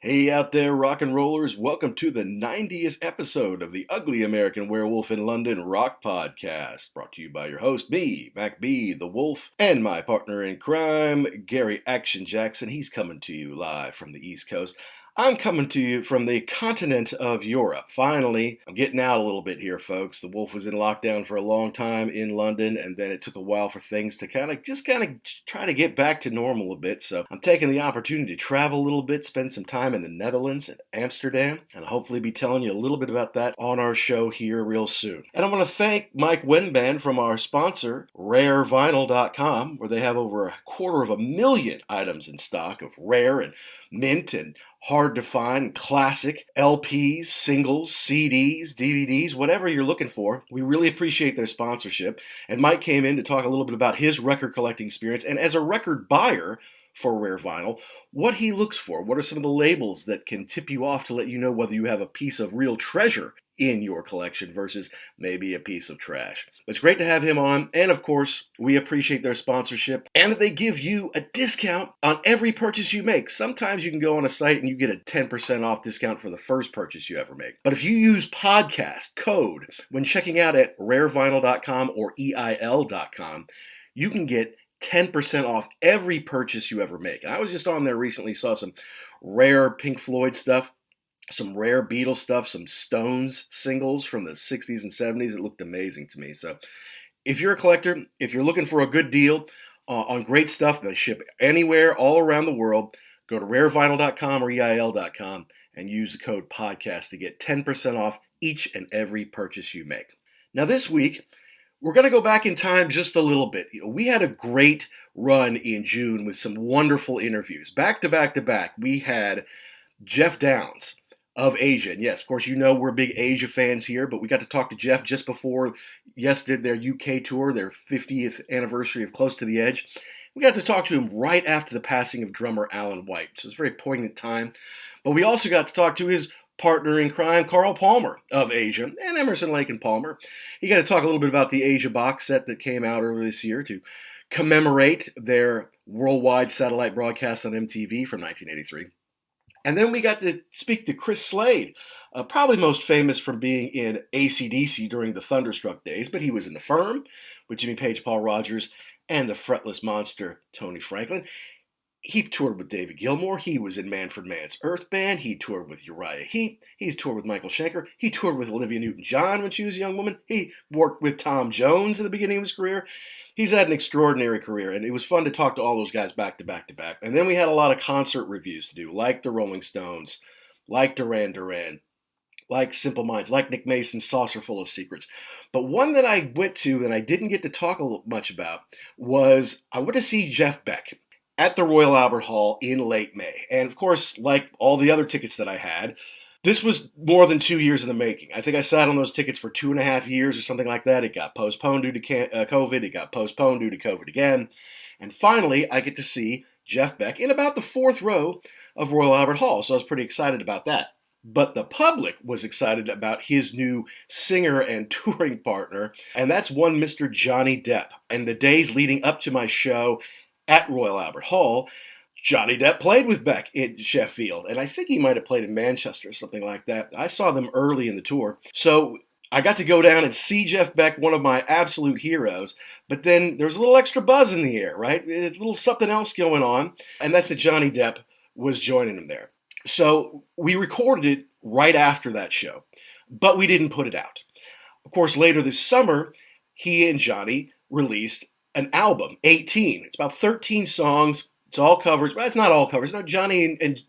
Hey out there, rock and rollers. Welcome to the 90th episode of the Ugly American Werewolf in London Rock Podcast, brought to you by your host, me, Mac B, the Wolf, and my partner in crime, Gary Action Jackson. He's coming to you live from the East Coast. I'm coming to you from the continent of Europe. Finally, I'm getting out a little bit here, folks. The Wolf was in lockdown for a long time in London, and then it took a while for things to kind of try to get back to normal a bit. So I'm taking the opportunity to travel a little bit, spend some time in the Netherlands and Amsterdam, and I'll hopefully be telling you a little bit about that on our show here real soon. And I want to thank Mike Wenban from our sponsor, rarevinyl.com, where they have over 250,000 items in stock of rare and mint and hard to find classic LPs, singles, CDs, DVDs, whatever you're looking for. We really appreciate their sponsorship. And Mike came in to talk a little bit about his record collecting experience, and as a record buyer for Rare Vinyl, what he looks for. What are some of the labels that can tip you off to let you know whether you have a piece of real treasure in your collection versus maybe a piece of trash. It's great to have him on, and of course, we appreciate their sponsorship and that they give you a discount on every purchase you make. Sometimes you can go on a site and you get a 10% off discount for the first purchase you ever make. But if you use podcast code when checking out at rarevinyl.com or EIL.com, you can get 10% off every purchase you ever make. And I was just on there recently, saw some rare Pink Floyd stuff, some rare Beatles stuff, some Stones singles from the 60s and 70s. It looked amazing to me. So if you're a collector, if you're looking for a good deal on great stuff, they ship anywhere all around the world, go to rarevinyl.com or EIL.com and use the code podcast to get 10% off each and every purchase you make. Now this week, we're going to go back in time just a little bit. We had a great run in June with some wonderful interviews. Back to back to back, we had Jeff Downs of Asia. And yes, of course, you know we're big Asia fans here, but we got to talk to Jeff just before Yes did their UK tour, their 50th anniversary of Close to the Edge. We got to talk to him right after the passing of drummer Alan White. So it's a very poignant time. But we also got to talk to his partner in crime, Carl Palmer of Asia, and Emerson, Lake and Palmer. You got to talk a little bit about the Asia box set that came out earlier this year to commemorate their worldwide satellite broadcast on MTV from 1983. And then we got to speak to Chris Slade, probably most famous from being in AC/DC during the Thunderstruck days, but he was in The Firm with Jimmy Page, Paul Rogers, and the fretless monster, Tony Franklin. He toured with David Gilmour. He was in Manfred Mann's Earth Band. He toured with Uriah Heep. He's toured with Michael Schenker. He toured with Olivia Newton-John when she was a young woman. He worked with Tom Jones at the beginning of his career. He's had an extraordinary career, and it was fun to talk to all those guys back to back to back. And then we had a lot of concert reviews to do, like the Rolling Stones, like Duran Duran, like Simple Minds, like Nick Mason's Saucer Full of Secrets. But one that I went to and I didn't get to talk much about was I went to see Jeff Beck at the Royal Albert Hall in late May. And of course, like all the other tickets that I had, this was more than 2 years in the making. I think I sat on those tickets for 2.5 years or something like that. It got postponed due to COVID. It got postponed due to COVID again. And finally, I get to see Jeff Beck in about the fourth row of Royal Albert Hall. So I was pretty excited about that. But the public was excited about his new singer and touring partner, and that's one Mr. Johnny Depp. And the days leading up to my show at Royal Albert Hall, Johnny Depp played with Beck in Sheffield, and I think he might have played in Manchester or something like that. I saw them early in the tour, so I got to go down and see Jeff Beck, one of my absolute heroes, but then there's a little extra buzz in the air, right? A little something else going on, and that's that Johnny Depp was joining him there. So we recorded it right after that show, but we didn't put it out. Of course, later this summer, he and Johnny released an album, 18. It's about 13 songs. It's all covers. Well, it's not all covers. No, Johnny and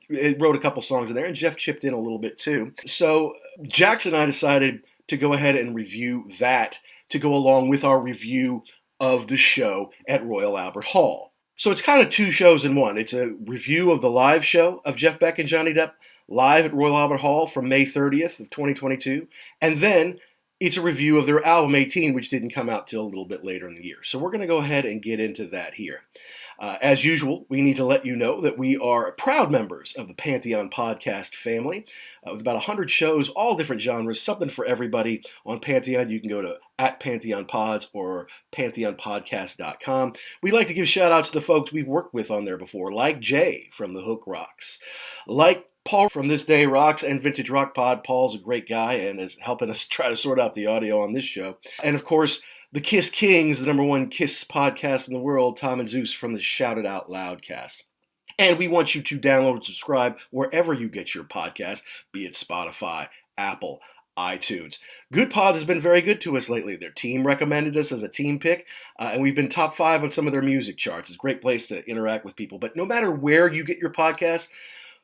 wrote a couple songs in there, and Jeff chipped in a little bit too. So Jackson and I decided to go ahead and review that to go along with our review of the show at Royal Albert Hall. So it's kind of two shows in one. It's a review of the live show of Jeff Beck and Johnny Depp live at Royal Albert Hall from May 30th of 2022. And then it's a review of their album 18, which didn't come out till a little bit later in the year. So we're going to go ahead and get into that here. As usual, we need to let you know that we are proud members of the Pantheon podcast family with about 100 shows, all different genres, something for everybody on Pantheon. You can go to @PantheonPods or PantheonPodcast.com. We like to give shout outs to the folks we've worked with on there before, like Jay from the Hook Rocks, like Paul from This Day Rocks and Vintage Rock Pod. Paul's a great guy and is helping us try to sort out the audio on this show. And of course, the Kiss Kings, the number one Kiss podcast in the world, Tom and Zeus from the Shout It Out Loud cast. And we want you to download and subscribe wherever you get your podcast, be it Spotify, Apple, iTunes. Good Pods has been very good to us lately. Their team recommended us as a team pick, and we've been top 5 on some of their music charts. It's a great place to interact with people. But no matter where you get your podcast,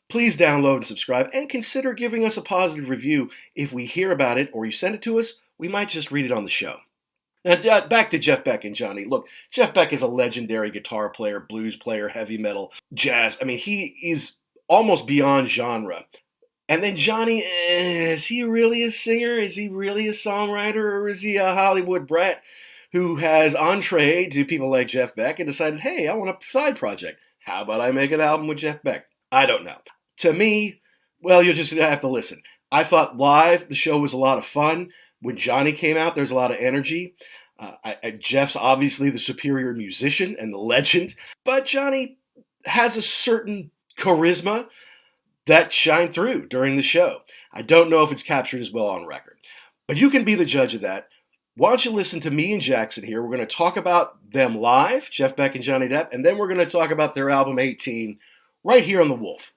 please download and subscribe, and consider giving us a positive review. If we hear about it or you send it to us, we might just read it on the show. Now, back to Jeff Beck and Johnny. Look, Jeff Beck is a legendary guitar player, blues player, heavy metal, jazz. I mean, he is almost beyond genre. And then Johnny, is he really a singer? Is he really a songwriter? Or is he a Hollywood brat who has entree to people like Jeff Beck and decided, hey, I want a side project. How about I make an album with Jeff Beck? I don't know. To me, well, you'll just have to listen. I thought live, the show was a lot of fun. When Johnny came out, there's a lot of energy. Jeff's obviously the superior musician and the legend, but Johnny has a certain charisma that shined through during the show. I don't know if it's captured as well on record, but you can be the judge of that. Why don't you listen to me and Jackson here? We're going to talk about them live, Jeff Beck and Johnny Depp, and then we're going to talk about their album 18 right here on The Wolf.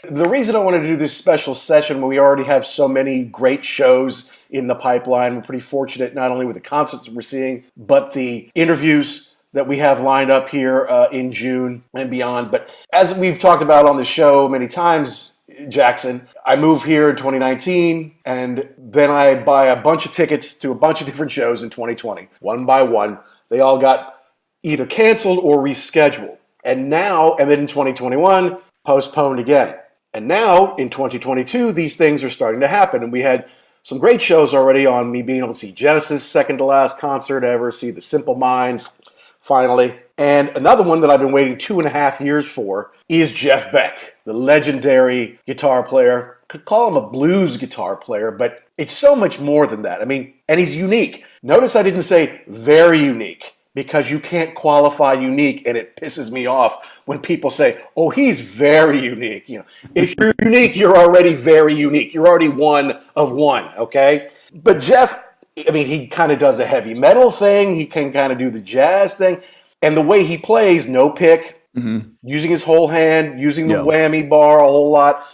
The reason I wanted to do this special session when we already have so many great shows in the pipeline, we're pretty fortunate not only with the concerts that we're seeing, but the interviews that we have lined up here in June and beyond. But as we've talked about on the show many times, Jackson, I moved here in 2019, and then I buy a bunch of tickets to a bunch of different shows in 2020. One by one, they all got either canceled or rescheduled. And then in 2021, postponed again. And now, in 2022, these things are starting to happen. And we had some great shows already on me being able to see Genesis' second to last concert ever, see the Simple Minds, finally. And another one that I've been waiting 2.5 years for is Jeff Beck, the legendary guitar player. Could call him a blues guitar player, but it's so much more than that. I mean, and he's unique. Notice I didn't say very unique, because you can't qualify unique, and it pisses me off when people say, oh, he's very unique. You know, if you're unique, you're already very unique. You're already one of one, okay? But Jeff, I mean, he kind of does a heavy metal thing. He can kind of do the jazz thing. And the way he plays, no pick, using his whole hand, using the whammy bar a whole lot.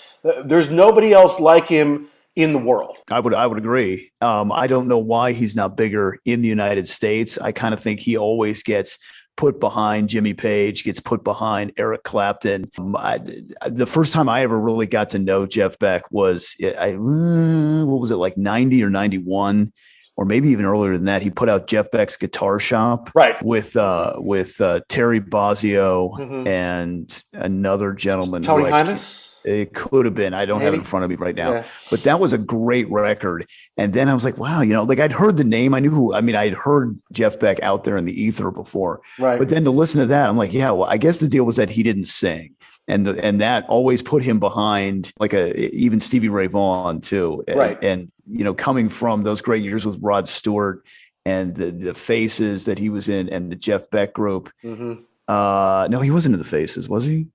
There's nobody else like him in the world. I would agree. I don't know why he's not bigger in the United States. I kind of think he always gets put behind Jimmy Page, gets put behind Eric Clapton. The first time I ever really got to know Jeff Beck was, what was it, like 90 or 91? Or maybe even earlier than that. He put out Jeff Beck's Guitar Shop, right, with Terry Bozzio and another gentleman, Tony Hymas. It could have been. I don't have it in front of me right now. Yeah. But that was a great record. And then I was like, wow, like I'd heard the name. I'd heard Jeff Beck out there in the ether before. Right. But then to listen to that, I'm like, yeah, well, I guess the deal was that he didn't sing. And that always put him behind even Stevie Ray Vaughan too. Right. And coming from those great years with Rod Stewart and the Faces that he was in and the Jeff Beck group. Mm-hmm. No, he wasn't in the Faces, was he?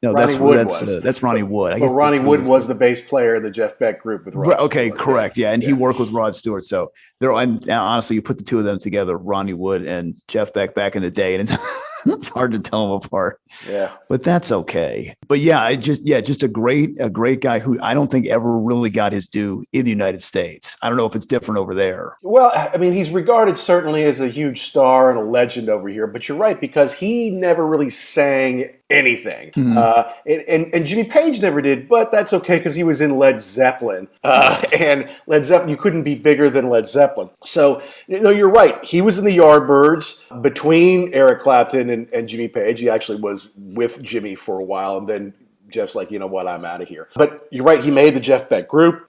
No, that's Ronnie Wood. But Ronnie Wood was the bass player in the Jeff Beck group with Rod Okay, Stewart. correct. Yeah, and he worked with Rod Stewart. So and honestly, you put the two of them together, Ronnie Wood and Jeff Beck back in the day, and it's hard to tell them apart. Yeah, but that's okay. But just a great guy who I don't think ever really got his due in the United States. I don't know if it's different over there. Well, I mean, he's regarded certainly as a huge star and a legend over here. But you're right, because he never really sang anything. Mm-hmm. And Jimmy Page never did, but that's okay because he was in Led Zeppelin. And Led Zeppelin, you couldn't be bigger than Led Zeppelin. So, you're right. He was in the Yardbirds between Eric Clapton and Jimmy Page. He actually was with Jimmy for a while, and then Jeff's like, you know what, I'm out of here. But you're right, he made the Jeff Beck group.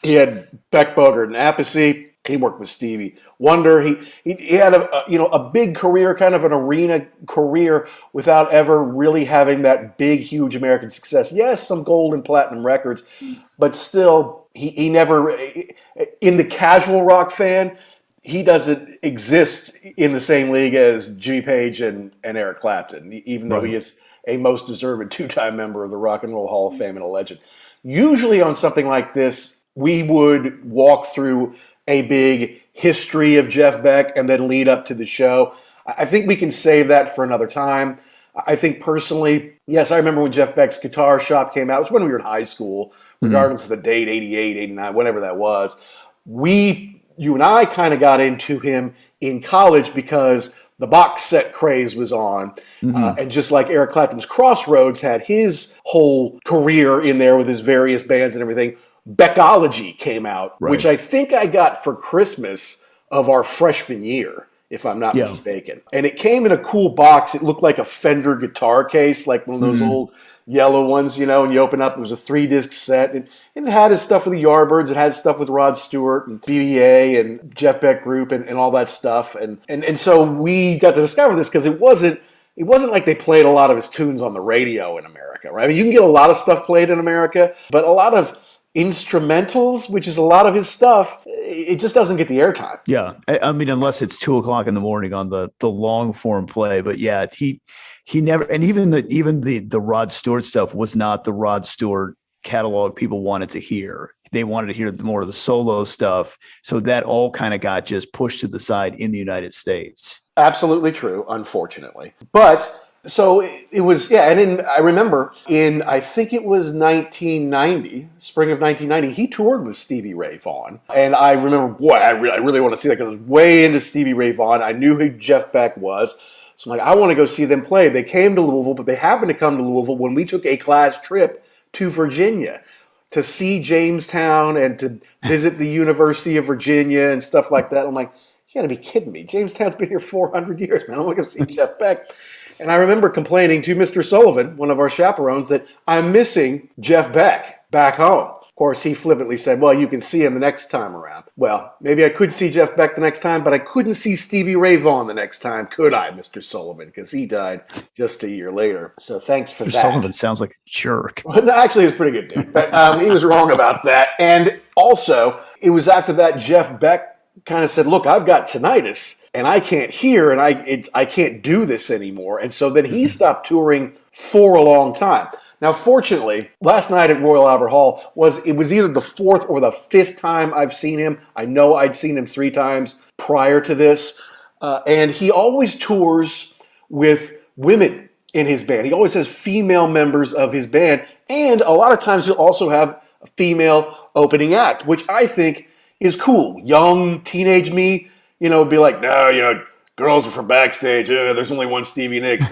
He had Beck, Bogert, and Appice. He worked with Stevie Wonder. He had a big career, kind of an arena career, without ever really having that big, huge American success. Yes, some gold and platinum records, but still, he never, in the casual rock fan, he doesn't exist in the same league as Jimmy Page and Eric Clapton, even though he is a most deserved two-time member of the Rock and Roll Hall of Fame and a legend. Usually on something like this, we would walk through a big history of Jeff Beck and then lead up to the show. I think we can save that for another time. I think personally, yes, I remember when Jeff Beck's Guitar Shop came out. It was when we were in high school, regardless of the date, 88, 89, whatever that was. You and I kind of got into him in college because the box set craze was on. And just like Eric Clapton's Crossroads had his whole career in there with his various bands and everything, Beckology came out, which I think I got for Christmas of our freshman year, if I'm not mistaken. And it came in a cool box. It looked like a Fender guitar case, like one of those old yellow ones, and you open up, it was a 3-disc set. And it had his stuff with the Yardbirds. It had stuff with Rod Stewart and BBA and Jeff Beck Group and all that stuff. And so we got to discover this because it wasn't like they played a lot of his tunes on the radio in America, right? I mean, you can get a lot of stuff played in America, but a lot of instrumentals, which is a lot of his stuff, it just doesn't get the airtime. Yeah. I mean, unless it's 2:00 in the morning on the long form play, but yeah, he never, and even the Rod Stewart stuff was not the Rod Stewart catalog people wanted to hear. They wanted to hear more of the solo stuff. So that all kind of got just pushed to the side in the United States. Absolutely true, unfortunately. But so it was, and I remember I think it was 1990, spring of 1990, he toured with Stevie Ray Vaughan. And I remember, boy, I really want to see that because I was way into Stevie Ray Vaughan. I knew who Jeff Beck was. So I'm like, I want to go see them play. They came to Louisville, but they happened to come to Louisville when we took a class trip to Virginia to see Jamestown and to visit the University of Virginia and stuff like that. I'm like, you got to be kidding me. Jamestown's been here 400 years, man. I want to go see Jeff Beck. And I remember complaining to Mr. Sullivan, one of our chaperones, that I'm missing Jeff Beck back home. Of course, he flippantly said, well, you can see him the next time around. Well, maybe I could see Jeff Beck the next time, but I couldn't see Stevie Ray Vaughan the next time, could I, Mr. Sullivan? Because he died just a year later. So thanks for Mr. that. Sullivan sounds like a jerk. Well, no, actually, he was a pretty good dude. But he was wrong about that. And also, it was after that Jeff Beck kind of said, look, I've got tinnitus and I can't hear and I can't do this anymore. And so then he stopped touring for a long time. Now, fortunately, last night at Royal Albert Hall was either the 4th or the 5th time I've seen him. I know I'd seen him 3 times prior to this. And he always tours with women in his band. He always has female members of his band. And a lot of times he'll also have a female opening act, which I think is cool. Young teenage me, would be like, no, girls are from backstage. There's only one Stevie Nicks.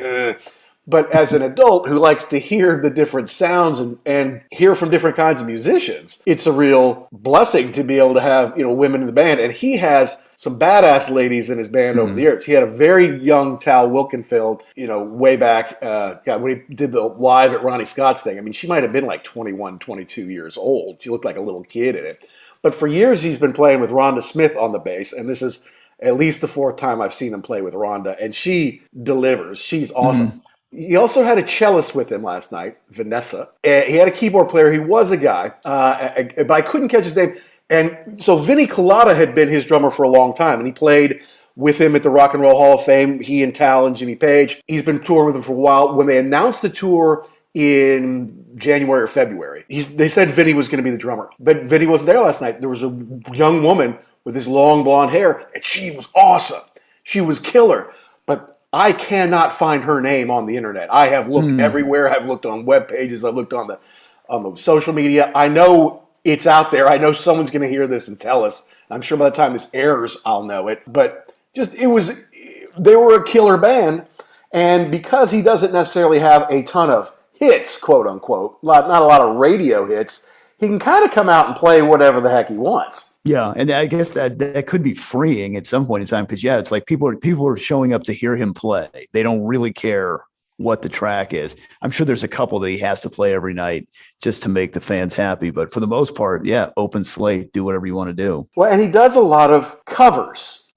But as an adult who likes to hear the different sounds and hear from different kinds of musicians, it's a real blessing to be able to have, women in the band. And he has some badass ladies in his band over the years. He had a very young Tal Wilkenfeld, way back when he did the live at Ronnie Scott's thing. I mean, she might have been like 21, 22 years old. She looked like a little kid in it. But for years, he's been playing with Rhonda Smith on the bass, and this is at least the 4th time I've seen him play with Rhonda, and she delivers. She's awesome. He also had a cellist with him last night, Vanessa. He had a keyboard player. He was a guy, but I couldn't catch his name. And so Vinny Colada had been his drummer for a long time, and he played with him at the Rock and Roll Hall of Fame, he and Tal and Jimmy Page. He's been touring with him for a while. When they announced the tour in January or February, they said Vinny was going to be the drummer. But Vinny wasn't there last night. There was a young woman with this long blonde hair, and she was awesome. She was killer. But I cannot find her name on the internet. I have looked everywhere. I've looked on web pages. I've looked on the social media. I know it's out there. I know someone's going to hear this and tell us. I'm sure by the time this airs, I'll know it. But they were a killer band. And because he doesn't necessarily have a ton of hits, quote unquote, not a lot of radio hits, he can kind of come out and play whatever the heck he wants. Yeah, and I guess that could be freeing at some point in time because it's like people are showing up to hear him play. They don't really care what the track is. I'm sure there's a couple that he has to play every night just to make the fans happy, but for the most part, open slate, do whatever you want to do. Well, and he does a lot of covers.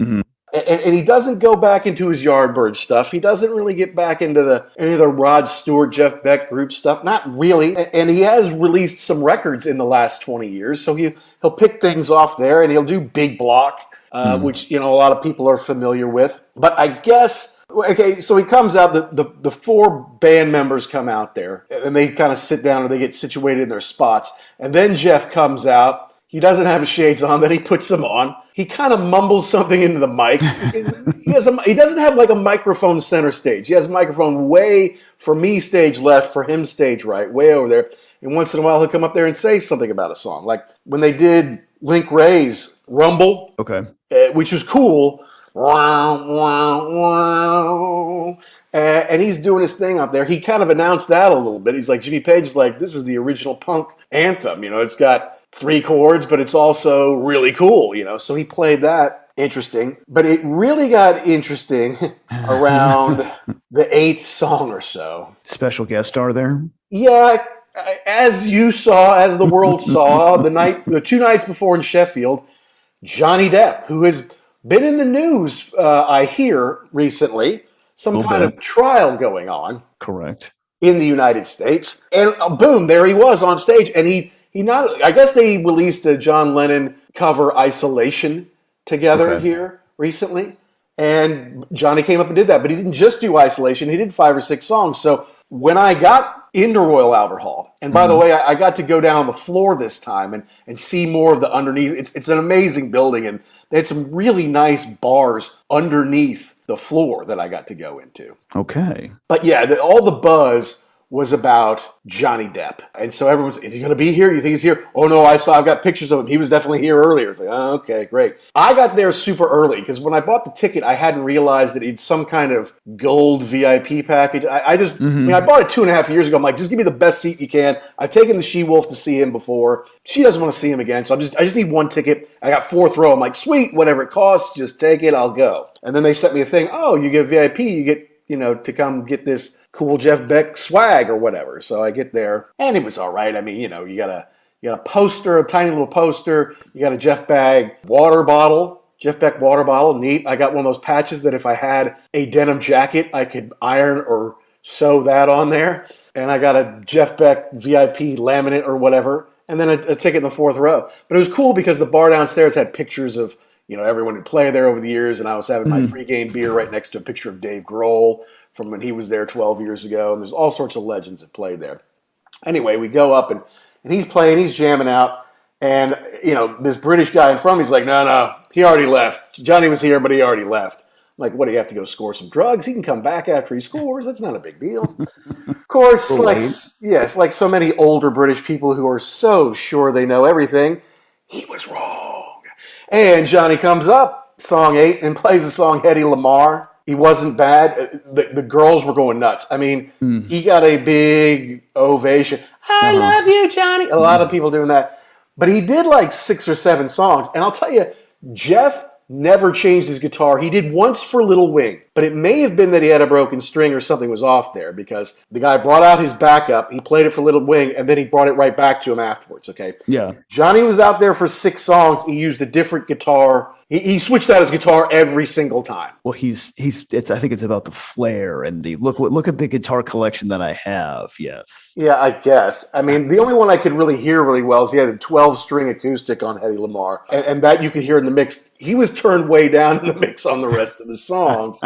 And he doesn't go back into his Yardbirds stuff. He doesn't really get back into any of the Rod Stewart, Jeff Beck group stuff. Not really. And he has released some records in the last 20 years. So he'll pick things off there and he'll do Big Block which, a lot of people are familiar with. But I guess, okay, so he comes out, the four band members come out there, and they kind of sit down and they get situated in their spots. And then Jeff comes out. He doesn't have his shades on, then he puts them on. He kind of mumbles something into the mic. He doesn't have like a microphone center stage. He has a microphone way, for me, stage left, for him, stage right, way over there. And once in a while, he'll come up there and say something about a song. Like when they did Link Wray's Rumble, which was cool. And he's doing his thing up there. He kind of announced that a little bit. He's like, Jimmy Page is like, this is the original punk anthem. It's got 3 chords, but it's also really cool, So he played that. Interesting. But it really got interesting around the 8th song or so. Special guest star there? Yeah, as you saw, as the world saw, the 2 nights before in Sheffield, Johnny Depp, who has been in the news, I hear, recently, some kind of trial going on. Correct. In the United States. And boom, there he was on stage. And I guess they released a John Lennon cover, Isolation, together here recently. And Johnny came up and did that. But he didn't just do Isolation. He did 5 or 6 songs. So when I got into Royal Albert Hall, and by the way, I got to go down on the floor this time and see more of the underneath. It's an amazing building. And they had some really nice bars underneath the floor that I got to go into. Okay. But yeah, all the buzz was about Johnny Depp. And so everyone's, is he going to be here? You think he's here? Oh, no, I've got pictures of him. He was definitely here earlier. It's like, oh, okay, great. I got there super early because when I bought the ticket, I hadn't realized that it's some kind of gold VIP package. I bought it 2.5 years ago. I'm like, just give me the best seat you can. I've taken the She-Wolf to see him before. She doesn't want to see him again. So I just need 1 ticket. I got 4th row. I'm like, sweet, whatever it costs, just take it. I'll go. And then they sent me a thing. Oh, you get VIP. You get, to come get this cool Jeff Beck swag or whatever. So I get there, and it was all right. I mean, you got a poster, a tiny little poster. You got a Jeff Beck water bottle, neat. I got one of those patches that if I had a denim jacket, I could iron or sew that on there. And I got a Jeff Beck VIP laminate or whatever, and then a ticket in the 4th row. But it was cool because the bar downstairs had pictures of everyone who played there over the years, and I was having my pregame beer right next to a picture of Dave Grohl from when he was there 12 years ago, and there's all sorts of legends that played there. Anyway, we go up, and he's playing, he's jamming out, and, this British guy in front of me is like, no, he already left. Johnny was here, but he already left. I'm like, what, do you have to go score some drugs? He can come back after he scores. That's not a big deal. Of course, like so many older British people who are so sure they know everything, he was wrong. And Johnny comes up, song 8, and plays the song Hedy Lamarr. He wasn't bad. The girls were going nuts. I mean, he got a big ovation. I love you, Johnny. A lot of people doing that. But he did like 6 or 7 songs. And I'll tell you, Jeff never changed his guitar. He did once for Little Wing, but it may have been that he had a broken string or something was off there because the guy brought out his backup, he played it for Little Wing, and then he brought it right back to him afterwards, okay? Yeah. Johnny was out there for 6 songs. He used a different guitar. He switched out his guitar every single time. Well, I think it's about the flair and the look at the guitar collection that I have. Yes. Yeah, I guess. I mean, the only one I could really hear really well is he had a 12-string acoustic on Hedy Lamarr, and that you could hear in the mix. He was turned way down in the mix on the rest of the songs.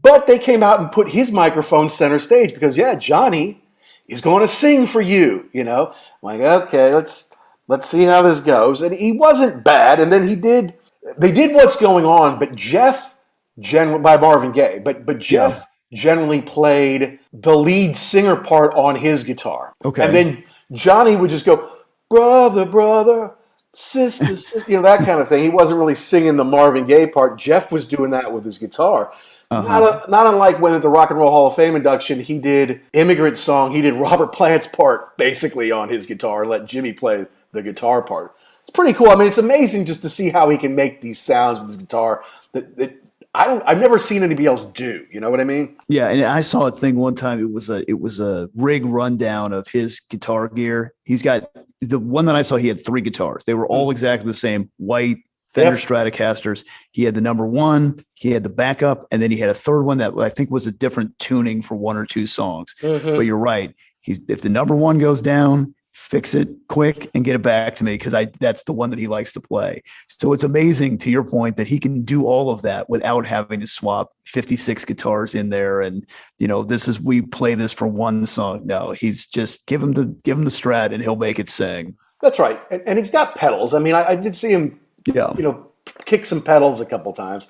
But they came out and put his microphone center stage because, Johnny is going to sing for you, I'm like, okay, let's see how this goes. And he wasn't bad. And then they did What's Going On, but Jeff, by Marvin Gaye, but Jeff generally played the lead singer part on his guitar. Okay. And then Johnny would just go, brother, brother, sister, sister, that kind of thing. He wasn't really singing the Marvin Gaye part. Jeff was doing that with his guitar. Not unlike when at the Rock and Roll Hall of Fame induction, he did Immigrant Song. He did Robert Plant's part basically on his guitar and let Jimmy play the guitar part. It's pretty cool. I mean, it's amazing just to see how he can make these sounds with his guitar that I've never seen anybody else do. You know what I mean? Yeah, and I saw a thing one time. It was a rig rundown of his guitar gear. He's got the one that I saw. He had 3 guitars. They were all exactly the same, white Fender Stratocasters. He had the number 1, he had the backup, and then he had a 3rd one that I think was a different tuning for 1 or 2 songs. But you're right. If the number 1 goes down, fix it quick and get it back to me, because that's the one that he likes to play. So it's amazing, to your point, that he can do all of that without having to swap 56 guitars in there. And we play this for one song. No, he's just give him the Strat and he'll make it sing. That's right, and he's got pedals. I mean, I did see him, kick some pedals a couple times.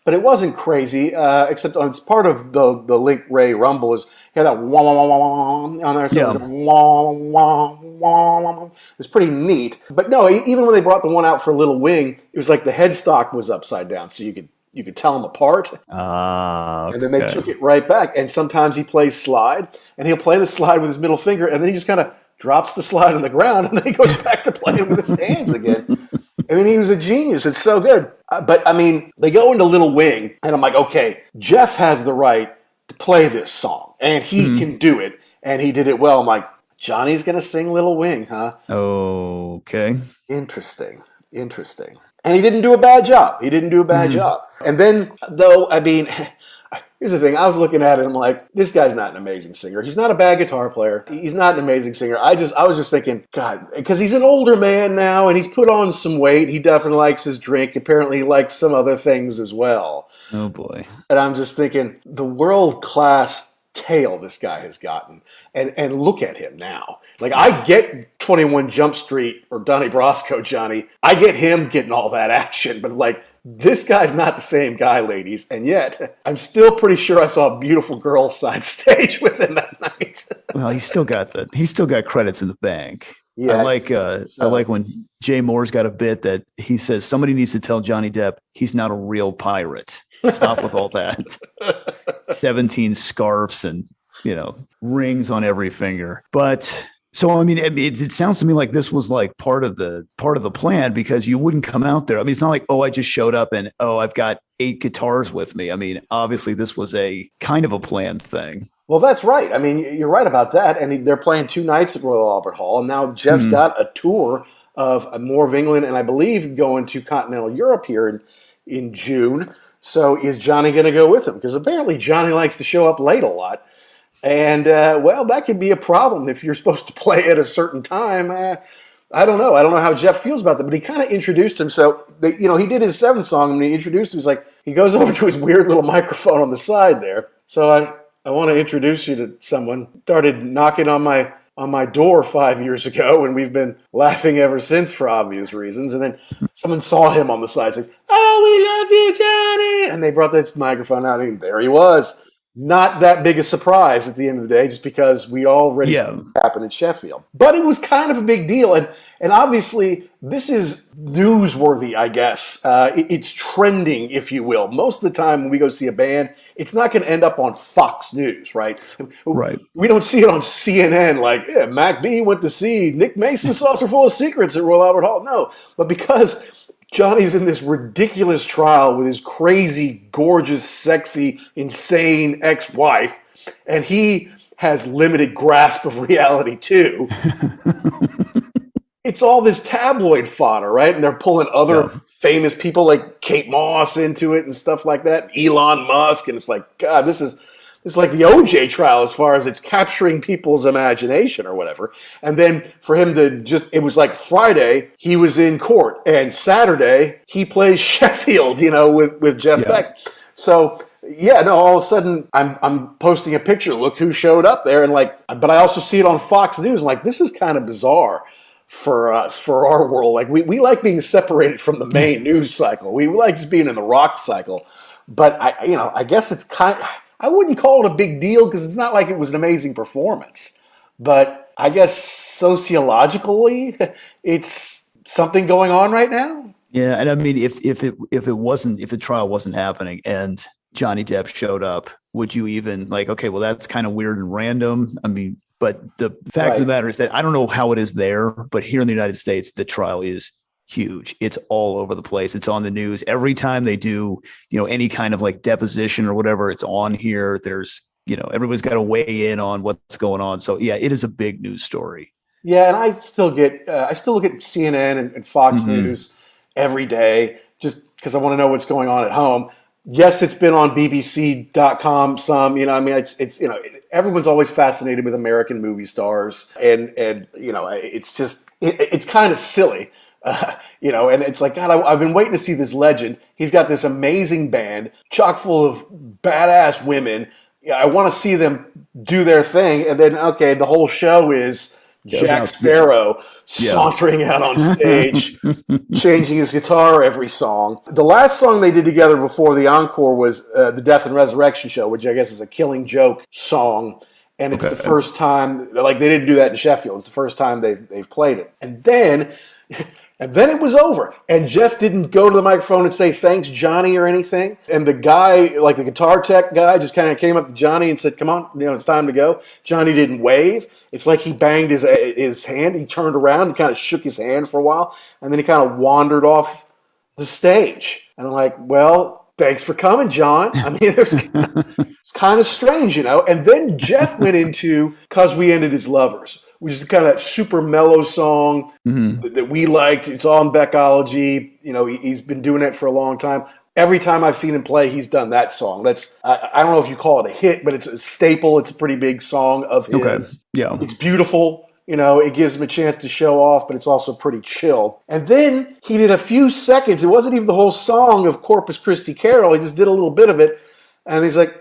But it wasn't crazy, except on part of the Link Ray Rumble is he had that wah wah wah wah on there. So wah wah wah. It was pretty neat. But no, even when they brought the one out for Little Wing, it was like the headstock was upside down, so you could tell them apart. And then they took it right back. And sometimes he plays slide, and he'll play the slide with his middle finger, and then he just kind of drops the slide on the ground, and then he goes back to playing with his hands again. I mean, he was a genius. It's so good. But, I mean, they go into Little Wing, and I'm like, okay, Jeff has the right to play this song, and he can do it, and he did it well. I'm like, Johnny's going to sing Little Wing, huh? Okay. Interesting. And he didn't do a bad job. And then, though, I mean, here's the thing. I was looking at it, and I'm like, this guy's not an amazing singer. He's not a bad guitar player. He's not an amazing singer. I was just thinking, God, because he's an older man now, and he's put on some weight. He definitely likes his drink. Apparently, he likes some other things as well. Oh, boy. And I'm just thinking, the world-class tail this guy has gotten. And look at him now. Like, I get 21 Jump Street or Donnie Brasco, Johnny. I get him getting all that action. But, like, this guy's not the same guy, ladies. And yet, I'm still pretty sure I saw a beautiful girl side stage with him that night. Well, he's still got credits in the bank. Yeah, I like when Jay Moore's got a bit that he says somebody needs to tell Johnny Depp he's not a real pirate. Stop with all that. 17 scarves and rings on every finger. But so I mean, it sounds to me like this was like part of the plan, because you wouldn't come out there. I mean, it's not like, oh, I just showed up and I've got 8 guitars with me. I mean, obviously this was a kind of a planned thing. Well, that's right. I mean, you're right about that. And they're playing 2 nights at Royal Albert Hall. And now Jeff's got a tour of more of England, and I believe going to continental Europe here in June. So is Johnny going to go with him? Because apparently Johnny likes to show up late a lot. And, well, that could be a problem if you're supposed to play at a certain time. I don't know. I don't know how Jeff feels about that, but he kind of introduced him. So, he did his 7th song, and when he introduced him, he's like, he goes over to his weird little microphone on the side there. So I want to introduce you to someone. Started knocking on my door 5 years ago, and we've been laughing ever since for obvious reasons. And then someone saw him on the side, saying, "Oh, we love you, Johnny!" And they brought this microphone out, and there he was. Not that big a surprise at the end of the day, just because we already saw what happened in Sheffield. But it was kind of a big deal, and obviously this is newsworthy, I guess. It's trending, if you will. Most of the time when we go see a band, it's not going to end up on Fox News, right? Right. We don't see it on CNN like, Mac B went to see Nick Mason's Saucer Full of Secrets at Royal Albert Hall. No, but because Johnny's in this ridiculous trial with his crazy, gorgeous, sexy, insane ex-wife, and he has limited grasp of reality too. It's all this tabloid fodder, right? And they're pulling other famous people like Kate Moss into it and stuff like that, Elon Musk, and it's like, God, this is like the OJ trial as far as it's capturing people's imagination or whatever. And then for him to it was like Friday, he was in court, and Saturday, he plays Sheffield, with Jeff Beck. So, all of a sudden, I'm posting a picture, look who showed up there, and but I also see it on Fox News, and like, this is kind of bizarre for us, for our world. Like, we like being separated from the main news cycle. We like just being in the rock cycle. But, I guess it's I wouldn't call it a big deal, because it's not like it was an amazing performance. But I guess sociologically, it's something going on right now. Yeah, and I mean, if the trial wasn't happening and Johnny Depp showed up, would you even okay, well, that's kind of weird and random. I mean, but the fact of the matter is that I don't know how it is there, but here in the United States, the trial is huge. It's all over the place. It's on the news every time they do, any kind of deposition or whatever. It's on here. There's, everybody's got to weigh in on what's going on. So yeah, it is a big news story. Yeah, and I still look at CNN and Fox News every day, just because I want to know what's going on at home. Yes, it's been on BBC.com some, I mean, it's everyone's always fascinated with American movie stars. And it's just, it's kind of silly, and it's like, God, I've been waiting to see this legend. He's got this amazing band, chock full of badass women. Yeah, I want to see them do their thing. And then, okay, the whole show is Jack Sparrow sauntering out on stage, changing his guitar every song. The last song they did together before the encore was the Death and Resurrection Show, which I guess is a Killing Joke song. And it's the first time, like they didn't do that in Sheffield. It's the first time they've played it. And then it was over. And Jeff didn't go to the microphone and say, thanks, Johnny, or anything. And the guy, like the guitar tech guy, just kind of came up to Johnny and said, come on, it's time to go. Johnny didn't wave. It's like he banged his hand. He turned around and kind of shook his hand for a while. And then he kind of wandered off the stage. And I'm like, well, thanks for coming, John. I mean, it's kind of strange, And then Jeff went into 'Cause We Ended as Lovers, which is kind of that super mellow song that we liked. It's all in Beckology. He's been doing it for a long time. Every time I've seen him play, he's done that song. That's I don't know if you call it a hit, but it's a staple. It's a pretty big song of his. Okay. Yeah. It's beautiful. It gives him a chance to show off, but it's also pretty chill. And then he did a few seconds. It wasn't even the whole song of Corpus Christi Carol. He just did a little bit of it. And he's like,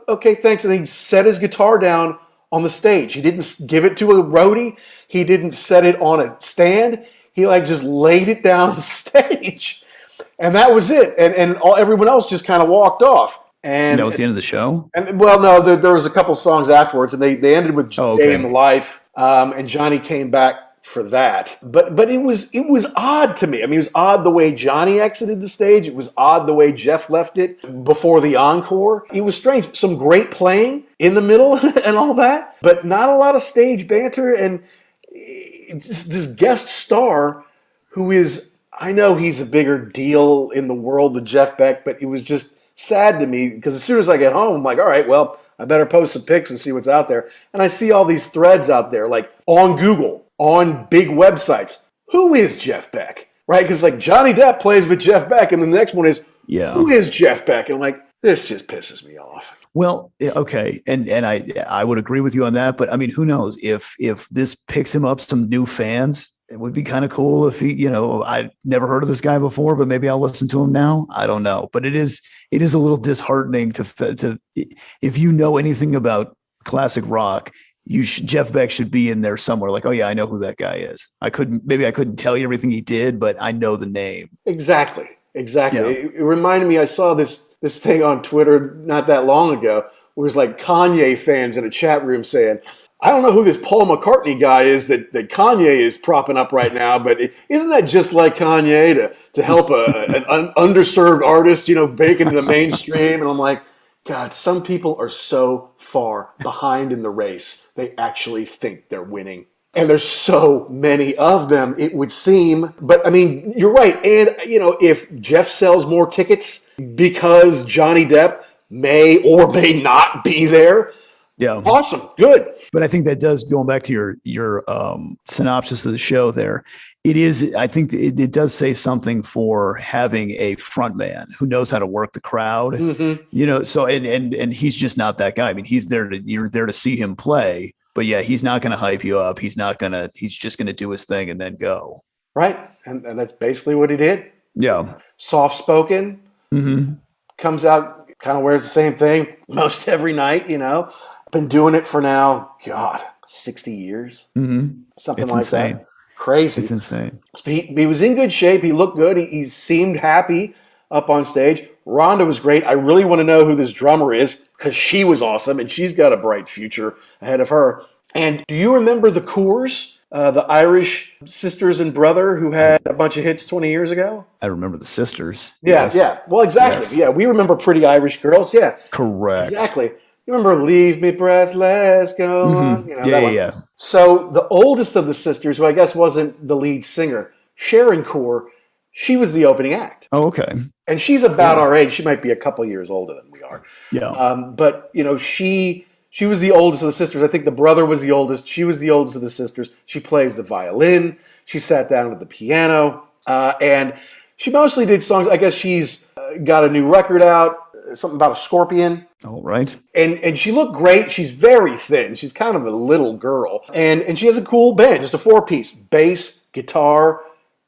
okay, thanks. And he set his guitar down on the stage. He didn't give it to a roadie. He didn't set it on a stand. He just laid it down on the stage. And that was it. And everyone else just kind of walked off. And that was the end of the show? And well, no, there was a couple songs afterwards, and they ended with Day in the Life. And Johnny came back for that. But it was odd to me. I mean, it was odd the way Johnny exited the stage. It was odd the way Jeff left it before the encore. It was strange. Some great playing in the middle and all that, but not a lot of stage banter. And this guest star who is, I know he's a bigger deal in the world than Jeff Beck, but it was just sad to me because as soon as I get home, I'm like, all right, well, I better post some pics and see what's out there. And I see all these threads out there, like on Google, on big websites. Who is Jeff Beck? Right? Because Johnny Depp plays with Jeff Beck, and the next one is, who is Jeff Beck? And I'm like, this just pisses me off. Well, okay, and I would agree with you on that, but I mean, who knows if this picks him up some new fans. It would be kind of cool if he, I'd never heard of this guy before, but maybe I'll listen to him now. I don't know, but it is a little disheartening to if you know anything about classic rock, Jeff Beck should be in there somewhere. Like, oh yeah, I know who that guy is. I couldn't tell you everything he did, but I know the name. Exactly. Yeah. It reminded me. I saw this thing on Twitter not that long ago. Where it was Kanye fans in a chat room saying, I don't know who this Paul McCartney guy is that Kanye is propping up right now, but isn't that just like Kanye to help an underserved artist, break into the mainstream? And I'm like, God, some people are so far behind in the race, they actually think they're winning. And there's so many of them, it would seem. But, I mean, you're right. And, if Jeff sells more tickets because Johnny Depp may or may not be there, yeah, awesome, good. But I think that does, going back to your synopsis of the show there, it is, I think it does say something for having a front man who knows how to work the crowd, so, and he's just not that guy. I mean, you're there to see him play, but yeah, he's not going to hype you up. He's just going to do his thing and then go. Right. And that's basically what he did. Yeah. Soft spoken, comes out, kind of wears the same thing most every night, Been doing it for now, God, 60 years, something it's like insane. that. Crazy. It's insane. He was in good shape. He looked good. He seemed happy up on stage. Rhonda was great. I really want to know who this drummer is because she was awesome, and she's got a bright future ahead of her. And do you remember the Coors, the Irish sisters and brother who had a bunch of hits 20 years ago? I remember the sisters. Yeah, yes. Yeah. Well, exactly. Yes. Yeah, we remember Pretty Irish Girls. Yeah. Correct. Exactly. You remember Leave Me Breathless, Go On? Yeah. So the oldest of the sisters, who I guess wasn't the lead singer, Sharon Core, she was the opening act. Oh, okay. And she's about our age. She might be a couple years older than we are. Yeah. But, she was the oldest of the sisters. I think the brother was the oldest. She was the oldest of the sisters. She plays the violin. She sat down at the piano. And She mostly did songs. I guess she's got a new record out, something about a scorpion. All right. And she looked great. She's very thin. She's kind of a little girl. And she has a cool band, just a 4-piece. Bass, guitar,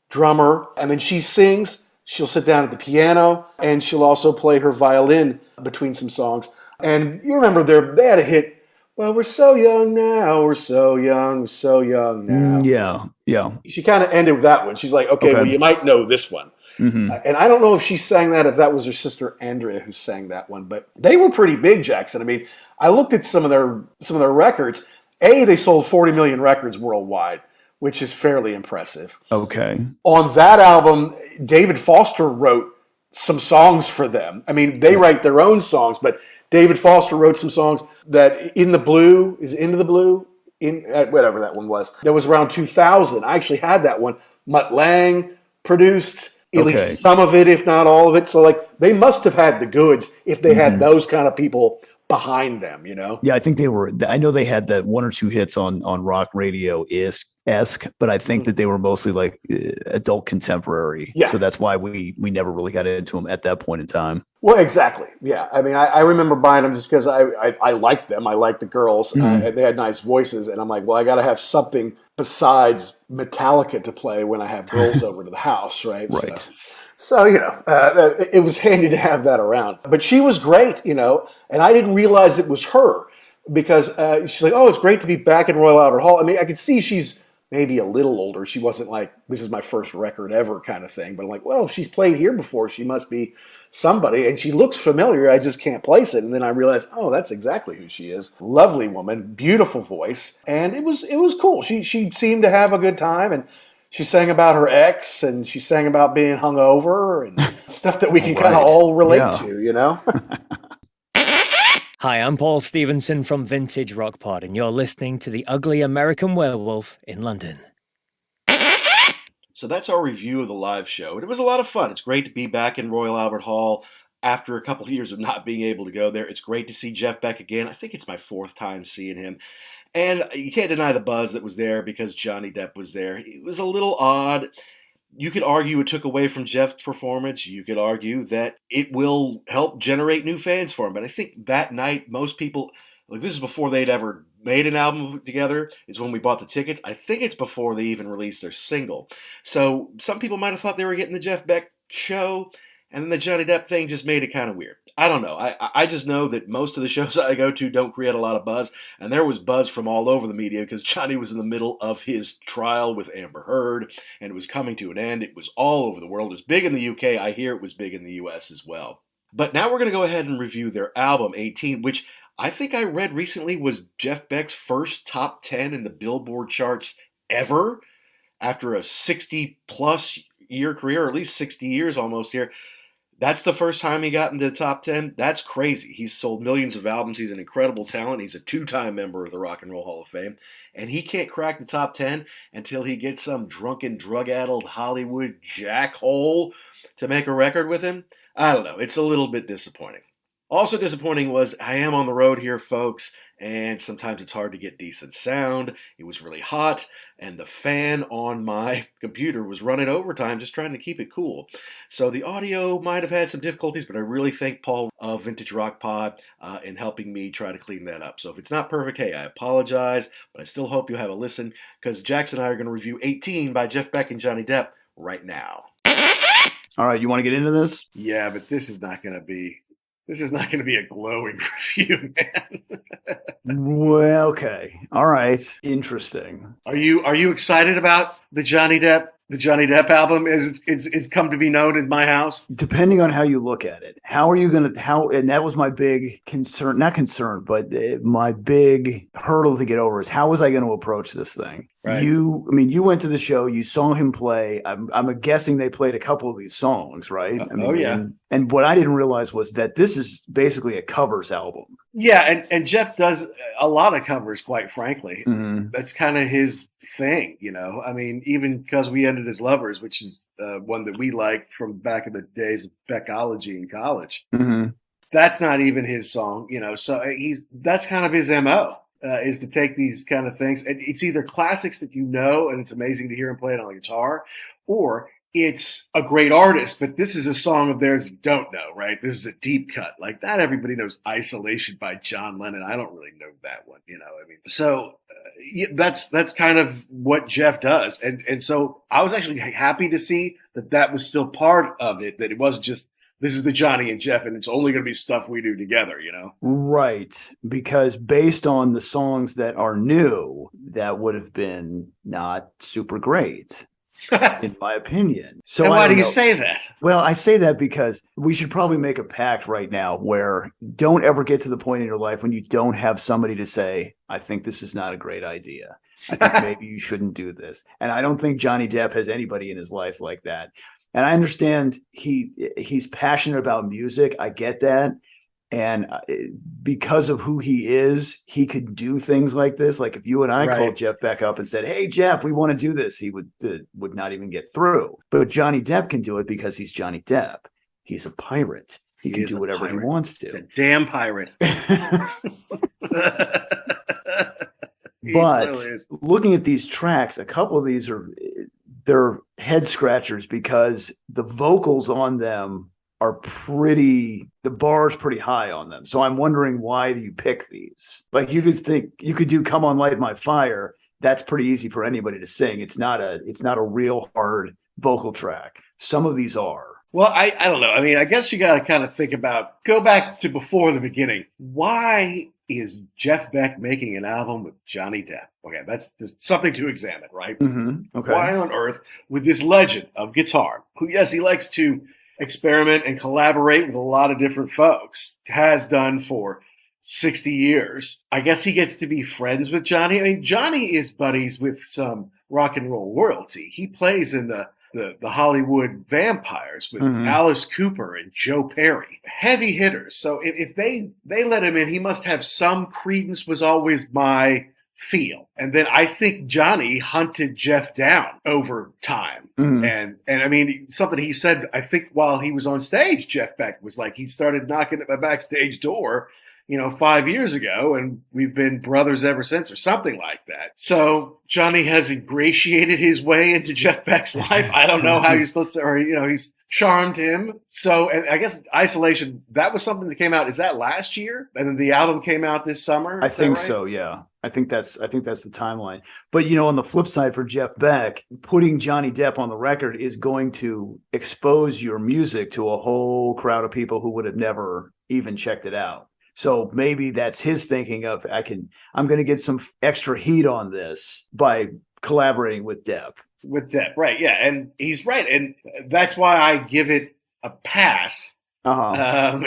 drummer. And then she sings. She'll sit down at the piano. And she'll also play her violin between some songs. And you remember they had a hit, well, we're so young now, we're so young, we're so young now. Yeah. She kind of ended with that one. She's like, okay, well, you might know this one. Mm-hmm. And I don't know if she sang that, if that was her sister Andrea who sang that one, but they were pretty big, Jackson. I mean, I looked at some of their records. They sold 40 million records worldwide, which is fairly impressive. Okay. On that album, David Foster wrote some songs for them. I mean, they write their own songs, but David Foster wrote some songs that Into the Blue, whatever that one was. That was around 2000. I actually had that one. Mutt Lange produced at least some of it, if not all of it. So, like, they must have had the goods if they had those kind of people behind them, you know? Yeah, I think I know they had that 1 or 2 hits on rock radio esque, but I think that they were mostly like adult contemporary. Yeah. So that's why we never really got into them at that point in time. Well, exactly. Yeah. I mean, I remember buying them just because I liked them. I liked the girls. And they had nice voices. And I'm like, well, I got to have something besides Metallica to play when I have girls over to the house, right? Right. So, it was handy to have that around. But she was great, and I didn't realize it was her because she's like, oh, it's great to be back in Royal Albert Hall. I mean, I could see she's maybe a little older. She wasn't like, this is my first record ever kind of thing. But I'm like, well, if she's played here before, she must be somebody. And she looks familiar. I just can't place it. And then I realized, oh, that's exactly who she is. Lovely woman, beautiful voice. And it was cool. She seemed to have a good time. And she sang about her ex, and she sang about being hungover and stuff that we can kind of all relate to, Hi, I'm Paul Stevenson from Vintage Rock Pod, and you're listening to The Ugly American Werewolf in London. So that's our review of the live show. And it was a lot of fun. It's great to be back in Royal Albert Hall after a couple of years of not being able to go there. It's great to see Jeff Beck again. I think it's my 4th time seeing him. And you can't deny the buzz that was there because Johnny Depp was there. It was a little odd. You could argue it took away from Jeff's performance. You could argue that it will help generate new fans for him. But I think that night, most people, like, this is before they'd ever made an album together, is when we bought the tickets. I think it's before they even released their single. So some people might have thought they were getting the Jeff Beck show, and then the Johnny Depp thing just made it kind of weird. I don't know. I just know that most of the shows I go to don't create a lot of buzz, and there was buzz from all over the media because Johnny was in the middle of his trial with Amber Heard, and it was coming to an end. It was all over the world. It was big in the UK. I hear it was big in the US as well. But now we're going to go ahead and review their album, 18, which I think I read recently was Jeff Beck's first top 10 in the Billboard charts ever after a 60-plus year career, or at least 60 years almost here. That's the first time he got into the top 10. That's crazy. He's sold millions of albums. He's an incredible talent. He's a 2-time member of the Rock and Roll Hall of Fame. And he can't crack the top 10 until he gets some drunken, drug-addled Hollywood jackhole to make a record with him. I don't know. It's a little bit disappointing. Also disappointing was I am on the road here, folks, and sometimes it's hard to get decent sound. It was really hot, and the fan on my computer was running overtime just trying to keep it cool. So the audio might have had some difficulties, but I really thank Paul of Vintage Rock Pod in helping me try to clean that up. So if it's not perfect, hey, I apologize, but I still hope you have a listen, because Jackson and I are going to review 18 by Jeff Beck and Johnny Depp right now. All right, you want to get into this? Yeah, but this is not going to be a glowing review, man. Well, okay. All right. Interesting. Are you excited about the Johnny Depp album as it's come to be known in my house? Depending on how you look at it, and that was my big concern, not concern, but my big hurdle to get over is how was I going to approach this thing? Right. You went to the show, you saw him play. I'm guessing they played a couple of these songs, right? Yeah. And what I didn't realize was that this is basically a covers album. Yeah, and Jeff does a lot of covers, quite frankly. Mm-hmm. That's kind of his thing, I mean, even because We Ended as Lovers, which is one that we like from back in the days of Beckology in college. Mm-hmm. That's not even his song, So that's kind of his MO. Is to take these kind of things. And it's either classics that and it's amazing to hear him play it on the guitar, or it's a great artist, but this is a song of theirs you don't know, right? This is a deep cut. Like, not everybody knows Isolation by John Lennon. I don't really know that one, I mean, so that's kind of what Jeff does. And so I was actually happy to see that was still part of it, that it wasn't just, this is the Johnny and Jeff, and it's only going to be stuff we do together, Right. Because based on the songs that are new, that would have been not super great, in my opinion. So and why do you say that? Well, I say that because we should probably make a pact right now where don't ever get to the point in your life when you don't have somebody to say, I think this is not a great idea. I think maybe you shouldn't do this. And I don't think Johnny Depp has anybody in his life like that. And I understand he's passionate about music. I get that. And because of who he is, he could do things like this. Like if you and I called Jeff Beck up and said, hey, Jeff, we want to do this, he would not even get through. But Johnny Depp can do it because he's Johnny Depp. He's a pirate. He can do whatever he wants to. He's a damn pirate. But looking at these tracks, a couple of these they're head scratchers because the vocals on them are the bar's pretty high on them. So I'm wondering why you pick these. Like you could think you could do Come On Light My Fire. That's pretty easy for anybody to sing. It's not a real hard vocal track. Some of these are. Well, I don't know. I mean, I guess you got to kind of go back to before the beginning. Why is Jeff Beck making an album with Johnny Depp? Okay, that's just something to examine, right? Mm-hmm. Okay. Why on earth, with this legend of guitar, who, yes, he likes to experiment and collaborate with a lot of different folks, has done for 60 years. I guess he gets to be friends with Johnny. I mean, Johnny is buddies with some rock and roll royalty. He plays in the Hollywood Vampires with Alice Cooper and Joe Perry. Heavy hitters. So if they let him in, he must have some credence, was always my feel. And then I think Johnny hunted Jeff down over time. And I mean, something he said, I think while he was on stage, Jeff Beck was like, he started knocking at my backstage door 5 years ago, and we've been brothers ever since, or something like that. So Johnny has ingratiated his way into Jeff Beck's life. I don't know how you're supposed to, or, he's charmed him. So, and I guess Isolation, that was something that came out, is that last year? And then the album came out this summer? I think so, yeah. I think that's the timeline. But, on the flip side for Jeff Beck, putting Johnny Depp on the record is going to expose your music to a whole crowd of people who would have never even checked it out. So maybe that's his thinking of, I'm going to get some extra heat on this by collaborating with Depp. With Depp, right. Yeah. And he's right. And that's why I give it a pass. When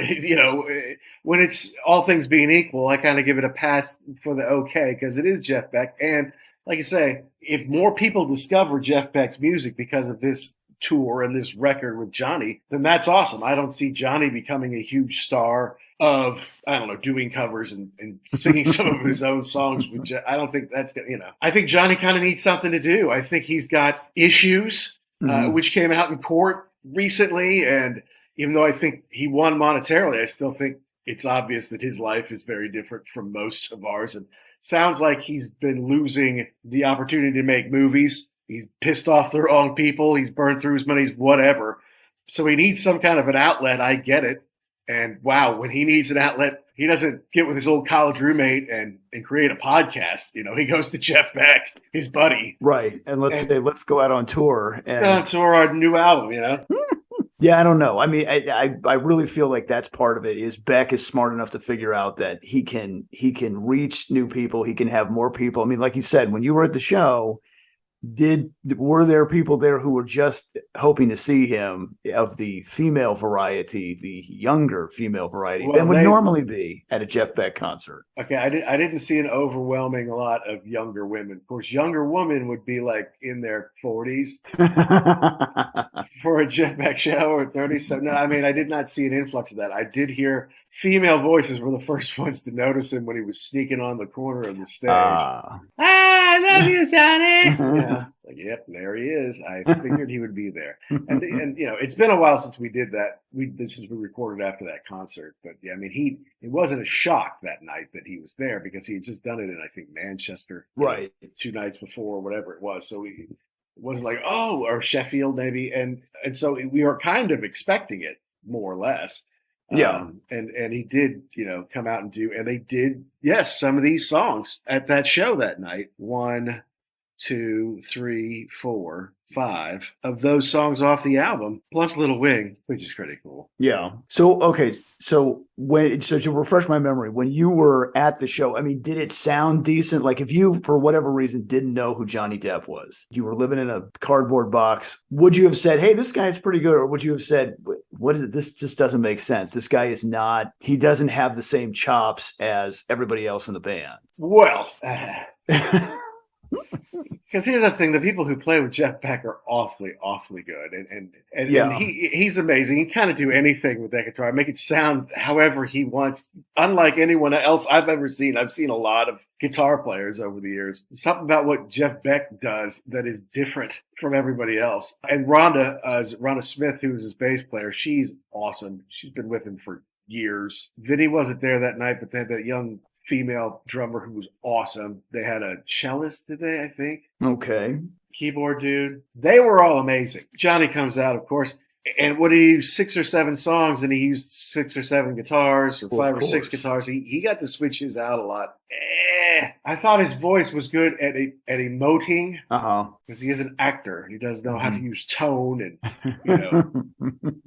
it's all things being equal, I kind of give it a pass for the okay, because it is Jeff Beck. And like you say, if more people discover Jeff Beck's music because of this tour and this record with Johnny, then that's awesome. I don't see Johnny becoming a huge star of, I don't know, doing covers and singing some of his own songs. I don't think that's going to, I think Johnny kind of needs something to do. I think he's got issues, which came out in court recently. And even though I think he won monetarily, I still think it's obvious that his life is very different from most of ours. And sounds like he's been losing the opportunity to make movies. He's pissed off the wrong people. He's burned through his money, whatever. So he needs some kind of an outlet. I get it. And wow, when he needs an outlet, he doesn't get with his old college roommate and create a podcast. He goes to Jeff Beck, his buddy. Right. And let's go out on tour. And on tour our new album, Yeah, I don't know. I mean, I really feel like that's part of it. Is Beck is smart enough to figure out that he can reach new people. He can have more people. I mean, like you said, when you were at the show, were there people there who were just hoping to see him of the female variety, the younger female variety, than would normally be at a Jeff Beck concert? Okay, I didn't see an overwhelming lot of younger women. Of course, younger women would be like in their 40s for a Jeff Beck show, or 30s. So no, I mean, I did not see an influx of that. I did hear female voices were the first ones to notice him when he was sneaking on the corner of the stage. I love you, Johnny. Yeah, like, yep, there he is. I figured he would be there. And it's been a while since we did that. Since we recorded after that concert. But yeah, I mean, it wasn't a shock that night that he was there because he had just done it in, I think, Manchester, right, 2 nights before, or whatever it was. So was like, oh, or Sheffield maybe, and so we were kind of expecting it more or less. Yeah. And he did, come out and do, and they did, yes, some of these songs at that show that night. 1, 2, 3, 4, 5 of those songs off the album, plus Little Wing, which is pretty cool. Yeah. So, okay. So to refresh my memory, when you were at the show, I mean, did it sound decent? Like if you, for whatever reason, didn't know who Johnny Depp was, you were living in a cardboard box, would you have said, hey, this guy's pretty good? Or would you have said, what is it? This just doesn't make sense. This guy he doesn't have the same chops as everybody else in the band. Well, because here's the thing: the people who play with Jeff Beck are awfully, awfully good, and he's amazing. He can kind of do anything with that guitar, make it sound however he wants, unlike anyone else I've ever seen. I've seen a lot of guitar players over the years. Something about what Jeff Beck does that is different from everybody else. And Rhonda Smith, who's his bass player, she's awesome. She's been with him for years. Vinny wasn't there that night, but they had that young female drummer who was awesome. They had a cellist, did they, I think? Okay. Keyboard dude. They were all amazing. Johnny comes out, of course, and what, he used 6 or 7 songs, and he used 6 or 7 guitars, or 5 or 6 guitars. He got to switch his out a lot. I thought his voice was good at emoting, because he is an actor. He does know how to use tone, and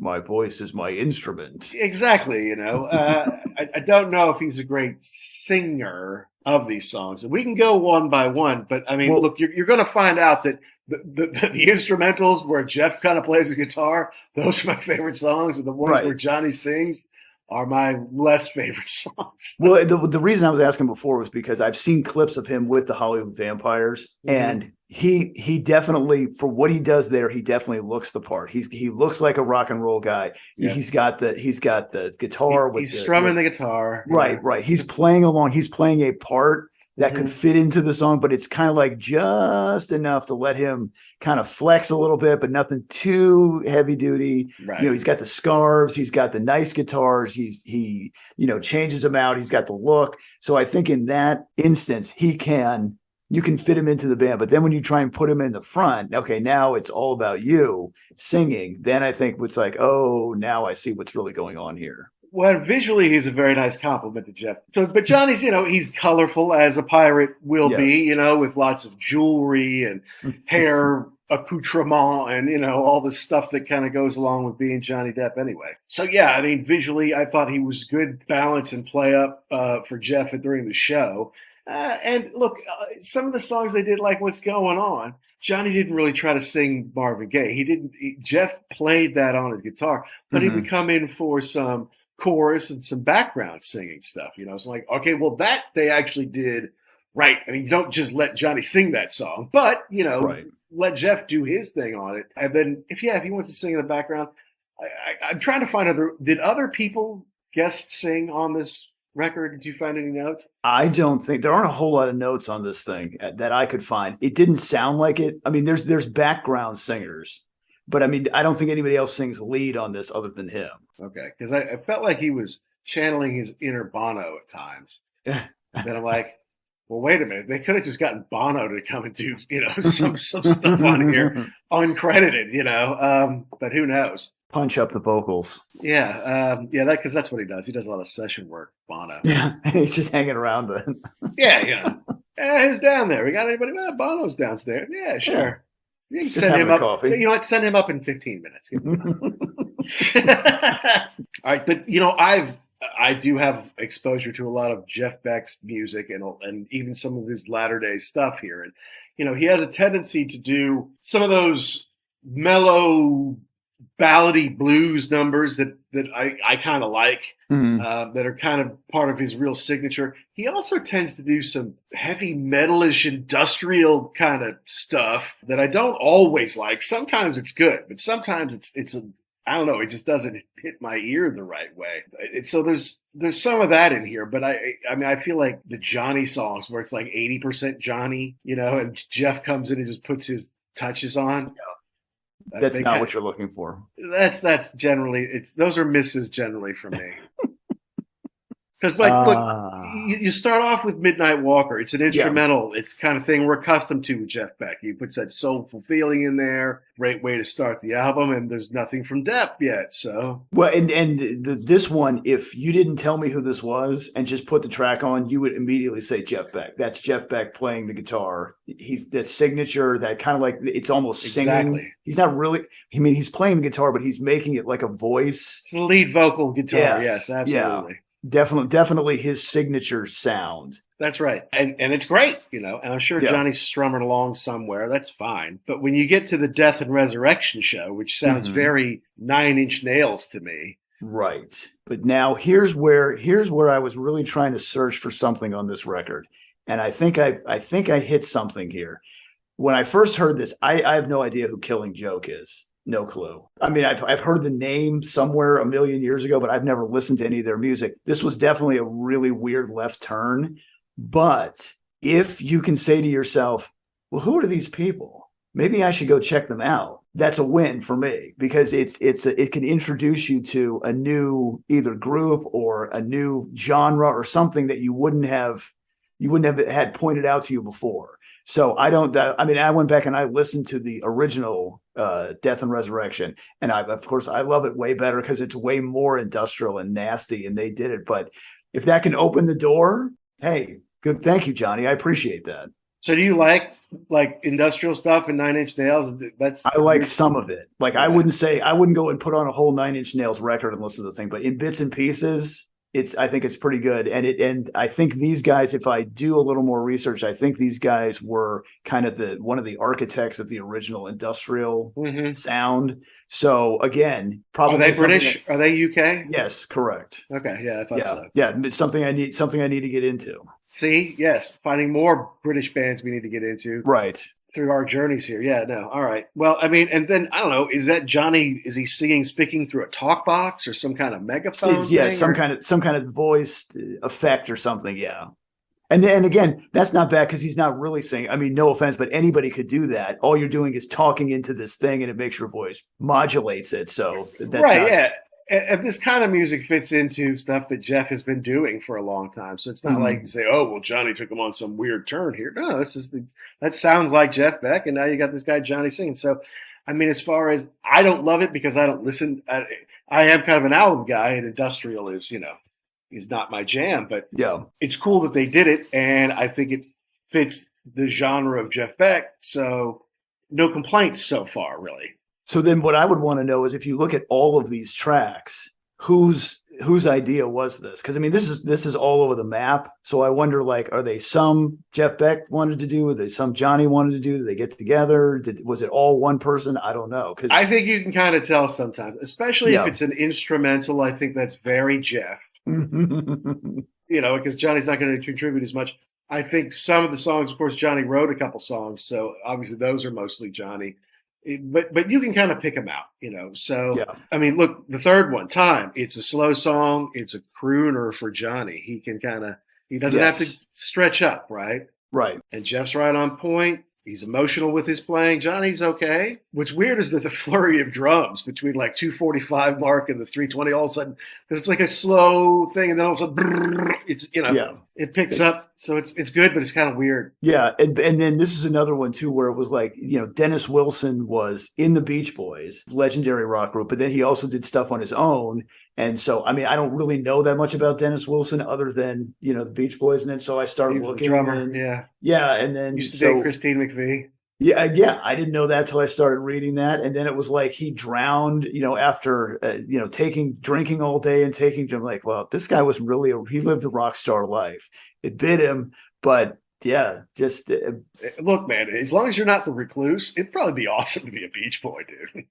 My voice is my instrument. Exactly, I don't know if he's a great singer of these songs. We can go one by one, but I mean, look, you're going to find out that the instrumentals where Jeff kind of plays the guitar, those are my favorite songs, and the ones where Johnny sings are my less favorite songs. Well, the reason I was asking before was because I've seen clips of him with the Hollywood Vampires, and he definitely, for what he does there, he definitely looks the part. He looks like a rock and roll guy. Yeah. He's got the guitar. He's strumming the guitar. Right. He's playing along. He's playing a part that could fit into the song, but it's kind of like just enough to let him kind of flex a little bit, but nothing too heavy duty. Right. He's got the scarves, he's got the nice guitars, he changes them out, he's got the look. So I think in that instance, you can fit him into the band. But then when you try and put him in the front, okay, now it's all about you singing. Then I think it's like, oh, now I see what's really going on here. Well, visually, he's a very nice compliment to Jeff. So, but Johnny's, he's colorful as a pirate will be, with lots of jewelry and hair accoutrement and, all the stuff that kind of goes along with being Johnny Depp anyway. So, yeah, I mean, visually, I thought he was good balance and play up for Jeff during the show. And look, some of the songs they did, like What's Going On, Johnny didn't really try to sing Marvin Gaye. Jeff played that on his guitar, but he would come in for some chorus and some background singing stuff, So I'm like, okay, well, that they actually did right. I mean, you don't just let Johnny sing that song, but let Jeff do his thing on it. And then if he wants to sing in the background, I'm trying to find did other people guest sing on this record? Did you find any notes? I don't think there aren't a whole lot of notes on this thing that I could find. It didn't sound like it. I mean, there's background singers, but I mean, I don't think anybody else sings lead on this other than him. Okay, because I felt like he was channeling his inner Bono at times. And then I'm like, well, wait a minute. They could have just gotten Bono to come and do, some stuff on here, uncredited, but who knows? Punch up the vocals. Yeah, because that's what he does. He does a lot of session work, Bono. Yeah, he's just hanging around then. Yeah. Who's down there? We got anybody? Well, Bono's downstairs. Yeah, sure. You can send him up. So, send him up in 15 minutes. All right, but I do have exposure to a lot of Jeff Beck's music and even some of his latter day stuff here, and he has a tendency to do some of those mellow, ballady blues numbers that I kind of like, that are kind of part of his real signature. He also tends to do some heavy metalish industrial kind of stuff that I don't always like. Sometimes it's good, but sometimes it's I don't know, it just doesn't hit my ear the right way. So there's some of that in here, but I mean, I feel like the Johnny songs where it's like 80% Johnny, and Jeff comes in and just puts his touches on. That's not what you're looking for. That's generally those are misses generally for me. Because, like, look, you start off with Midnight Walker. It's an instrumental. It's the kind of thing we're accustomed to with Jeff Beck. He puts that soulful feeling in there. Great way to start the album, and there's nothing from Depp yet. So, well, this one, if you didn't tell me who this was and just put the track on, you would immediately say Jeff Beck. That's Jeff Beck playing the guitar. He's that signature, that kind of like, it's almost singing. Exactly. He's not really. I mean, he's playing the guitar, but he's making it like a voice. It's the lead vocal guitar. Yes, absolutely. Yeah. Definitely his signature sound. That's right. And it's great, and I'm sure Johnny's strumming along somewhere. That's fine. But when you get to the Death and Resurrection show, which sounds very Nine Inch Nails to me. Right. But now here's where I was really trying to search for something on this record. And I think I hit something here. When I first heard this, I have no idea who Killing Joke is. No clue. I mean, I've heard the name somewhere a million years ago, but I've never listened to any of their music. This was definitely a really weird left turn. But if you can say to yourself, well, who are these people? Maybe I should go check them out. That's a win for me, because it can introduce you to a new either group or a new genre or something that you wouldn't have had pointed out to you before. So I went back and I listened to the original Death and Resurrection, and of course I love it way better because it's way more industrial and nasty, and they did it. But if that can open the door, hey, good. Thank you, Johnny. I appreciate that. So do you like industrial stuff and Nine Inch Nails? I like some of it. Like, I wouldn't go and put on a whole Nine Inch Nails record and listen to the thing, but in bits and pieces, I think it's pretty good. And I think these guys, if I do a little more research, I think these guys were kind of one of the architects of the original industrial sound. So again, probably are they British? Are they UK? Yes, correct. Okay, yeah, I thought so. Yeah, it's something I need to get into. See, yes, finding more British bands we need to get into. Right. Through our journeys here. Yeah, no. All right. Well, I mean, and then I don't know, is that Johnny, is he speaking through a talk box or some kind of megaphone? Yeah, some kind of voice effect or something, yeah. And then again, that's not bad because he's not really singing. I mean, no offense, but anybody could do that. All you're doing is talking into this thing and it makes your voice modulates it. So that's right, yeah. And this kind of music fits into stuff that Jeff has been doing for a long time. So it's not like you say, oh, well, Johnny took him on some weird turn here. No, that sounds like Jeff Beck. And now you got this guy, Johnny, singing. So, I mean, as far as I don't love it because I don't listen. I am kind of an album guy, and industrial is not my jam. But yeah, it's cool that they did it. And I think it fits the genre of Jeff Beck. So no complaints so far, really. So then what I would want to know is if you look at all of these tracks, whose idea was this? Because I mean, this is all over the map. So I wonder, like, are they some Jeff Beck wanted to do? Are they some Johnny wanted to do? Did they get together? Was it all one person? I don't know. Because I think you can kind of tell sometimes, especially if it's an instrumental. I think that's very Jeff. Because Johnny's not going to contribute as much. I think some of the songs, of course, Johnny wrote a couple songs, so obviously those are mostly Johnny. But you can kind of pick them out, So, yeah. I mean, look, the third one, Time, it's a slow song. It's a crooner for Johnny. He can he doesn't have to stretch up, right? Right. And Jeff's right on point. He's emotional with his playing. Johnny's okay. What's weird is that the flurry of drums between like 245 mark and the 320 all of a sudden, because it's like a slow thing, and then all of a sudden it's it picks up. So it's good, but it's kind of weird. Yeah, and then this is another one too, where it was like Dennis Wilson was in the Beach Boys, legendary rock group, but then he also did stuff on his own. And so, I mean, I don't really know that much about Dennis Wilson other than, the Beach Boys. And then so I started looking. Drummer, and then used to date Christine McVie. Yeah. I didn't know that till I started reading that. And then it was like he drowned, after, drinking all day and I'm like, well, this guy was he lived a rock star life. It bit him, but yeah, just look, man, as long as you're not the recluse, it'd probably be awesome to be a Beach Boy, dude.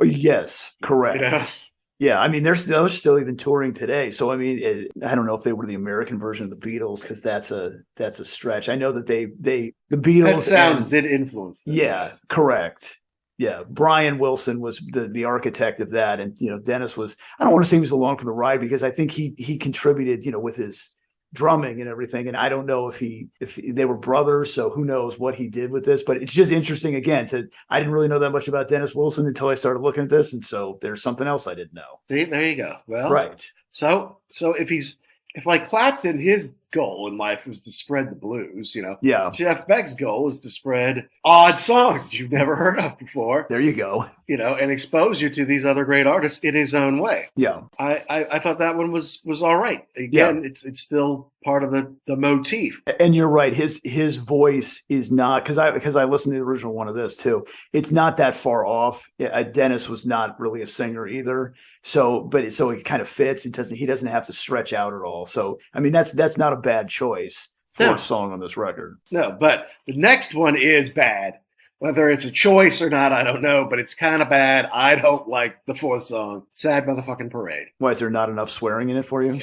Yes, correct. Yeah, I mean, they're still even touring today. So I mean, I don't know if they were the American version of the Beatles, because that's a stretch. I know that the Beatles did influence them. Yeah, guys. Correct. Yeah, Brian Wilson was the architect of that, and Dennis was. I don't want to say he was along for the ride because I think he contributed, with his drumming and everything. And I don't know if they were brothers, so who knows what he did with this, but it's just interesting again I didn't really know that much about Dennis Wilson until I started looking at this. And so there's something else I didn't know. See, there you go. Well, right. So if he's if like Clapton, his goal in life was to spread the blues, Yeah. Jeff Beck's goal is to spread odd songs that you've never heard of before, There you go. and expose you to these other great artists in his own way. Yeah. I thought that one was all right. Again, it's still part of the motif. And you're right. His voice is not, because I listened to the original one of this too. It's not that far off. Dennis was not really a singer either. So it kind of fits. He doesn't have to stretch out at all. So I mean that's not a bad choice for a song on this record. No, but the next one is bad. Whether it's a choice or not, I don't know, but it's kind of bad. I don't like the fourth song, Sad Motherfucking Parade. Why, is there not enough swearing in it for you?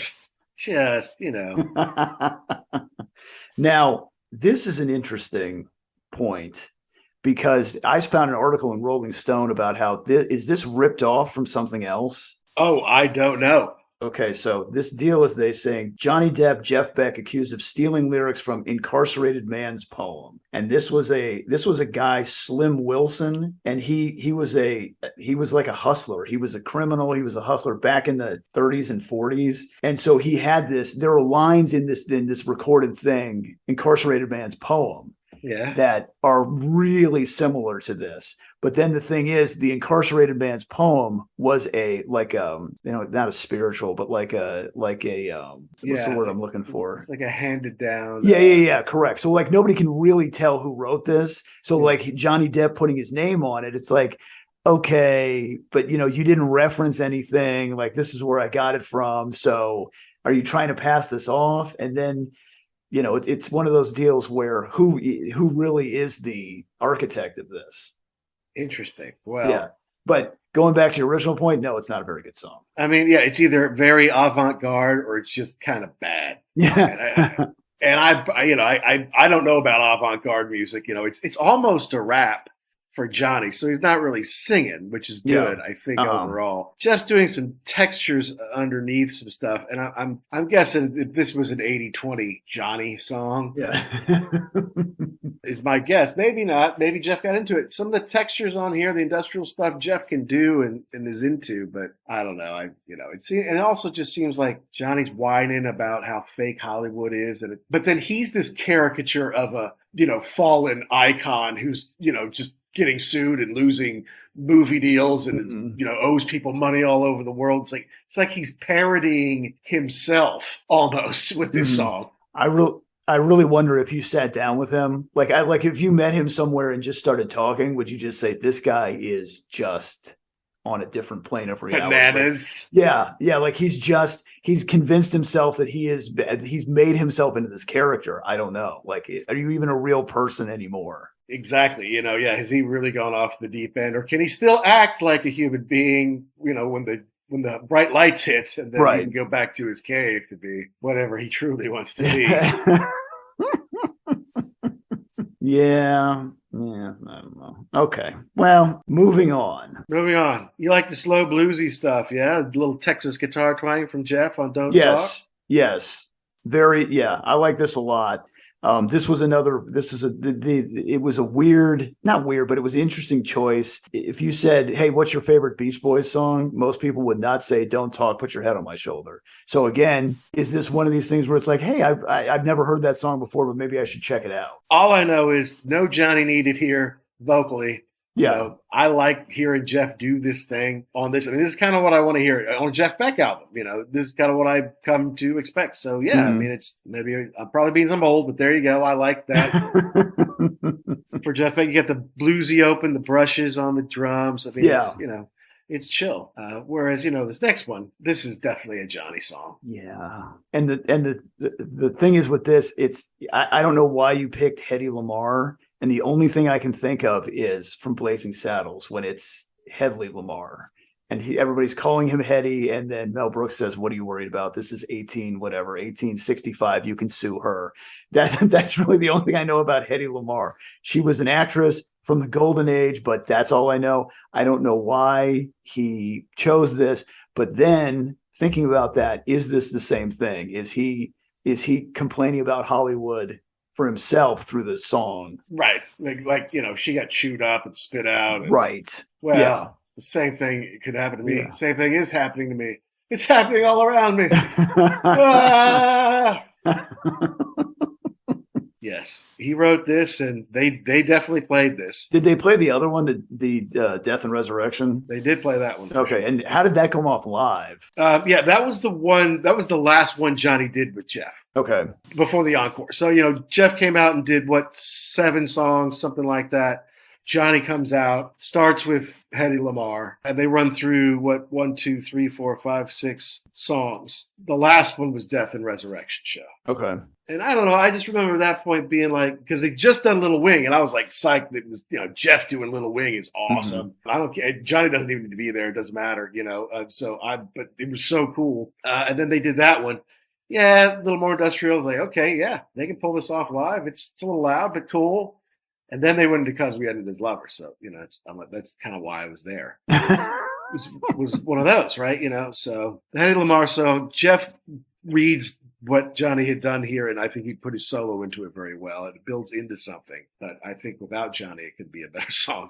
Just, Now, this is an interesting point because I found an article in Rolling Stone about how is this ripped off from something else? Oh, I don't know. Okay, so this deal is they saying Johnny Depp, Jeff Beck accused of stealing lyrics from incarcerated man's poem, and this was a guy, Slim Wilson, and he was like a hustler. He was a criminal. He was a hustler back in the 30s and 40s, and so he had this. There are lines in this recorded thing, incarcerated man's poem, that are really similar to this. But then the thing is, the incarcerated man's poem was not a spiritual, but what's the word I'm looking for? It's like a handed down. Yeah, correct. So like nobody can really tell who wrote this. So like Johnny Depp putting his name on it, it's like, okay, but you didn't reference anything. Like, this is where I got it from. So are you trying to pass this off? And then it's one of those deals where who really is the architect of this? Interesting. Well, yeah. But going back to your original point, no, it's not a very good song. I mean, yeah, it's either very avant-garde or it's just kind of bad. Yeah. And I don't know about avant-garde music. It's almost a rap for Johnny, so he's not really singing, which is good, I think, overall. Just doing some textures underneath some stuff, and I'm guessing that this was an 80-20 Johnny song. Yeah, is my guess. Maybe not. Maybe Jeff got into it. Some of the textures on here, the industrial stuff, Jeff can do and is into, but I don't know. It also just seems like Johnny's whining about how fake Hollywood is, but then he's this caricature of a fallen icon who's just getting sued and losing movie deals and owes people money all over the world. It's like he's parodying himself almost with this song. I really wonder if you sat down with him, like if you met him somewhere and just started talking, would you just say this guy is just on a different plane of reality? Bananas. Like he's convinced himself that he's made himself into this character. I don't know. Like, are you even a real person anymore? Exactly. Has he really gone off the deep end, or can he still act like a human being, when the bright lights hit, and then he can go back to his cave to be whatever he truly wants to be? Yeah, I don't know. Okay. Well, moving on. You like the slow bluesy stuff, yeah? A little Texas guitar twang from Jeff on Don't Talk? Yes. I like this a lot. It was a weird, not weird, but it was an interesting choice. If you said, hey, what's your favorite Beach Boys song? Most people would not say, Don't Talk, Put Your Head on My Shoulder. So again, is this one of these things where it's like, hey, I've never heard that song before, but maybe I should check it out? All I know is no Johnny needed here vocally. Yeah. I like hearing Jeff do this thing on this. I mean, this is kind of what I want to hear on a Jeff Beck album. This is kind of what I've come to expect. So, yeah, I mean, it's maybe I'm probably being some old, but there you go. I like that. For Jeff Beck, you get the bluesy open, the brushes on the drums. I mean, it's chill. Whereas, this next one, this is definitely a Johnny song. Yeah. And the thing is with this, I don't know why you picked Hedy Lamarr. And the only thing I can think of is from Blazing Saddles when it's Hedley Lamar. And everybody's calling him Hedy. And then Mel Brooks says, what are you worried about? This is 1865. You can sue her. That's really the only thing I know about Hedy Lamarr. She was an actress from the golden age, but that's all I know. I don't know why he chose this. But then thinking about that, is this the same thing? Is he complaining about Hollywood for himself through the song? Right. Like she got chewed up and spit out. Right. Well, the same thing could happen to me. Yeah. Same thing is happening to me. It's happening all around me. Ah! Yes, he wrote this, and they definitely played this. Did they play the other one, the Death and Resurrection? They did play that one. Okay, and how did that come off live? Yeah, that was the one. That was the last one Johnny did with Jeff. Okay, before the encore. So Jeff came out and did 7 songs, something like that. Johnny comes out, starts with Hedy Lamarr, and they run through 1, 2, 3, 4, 5, 6 songs. The last one was Death and Resurrection Show. Okay. And I don't know, I just remember that point being like, because they just done Little Wing, and I was like psyched that it was, Jeff doing Little Wing is awesome. Mm-hmm. I don't care. Johnny doesn't even need to be there. It doesn't matter, but it was so cool. And then they did that one. Yeah, a little more industrial. I was like, okay, yeah, they can pull this off live. It's a little loud, but cool. And then they went into Cause We Ended His Lover. So, that's kind of why I was there. It was one of those, right? So the Hedy Lamarr song, Jeff reads what Johnny had done here, and I think he put his solo into it very well. It builds into something that I think without Johnny, it could be a better song.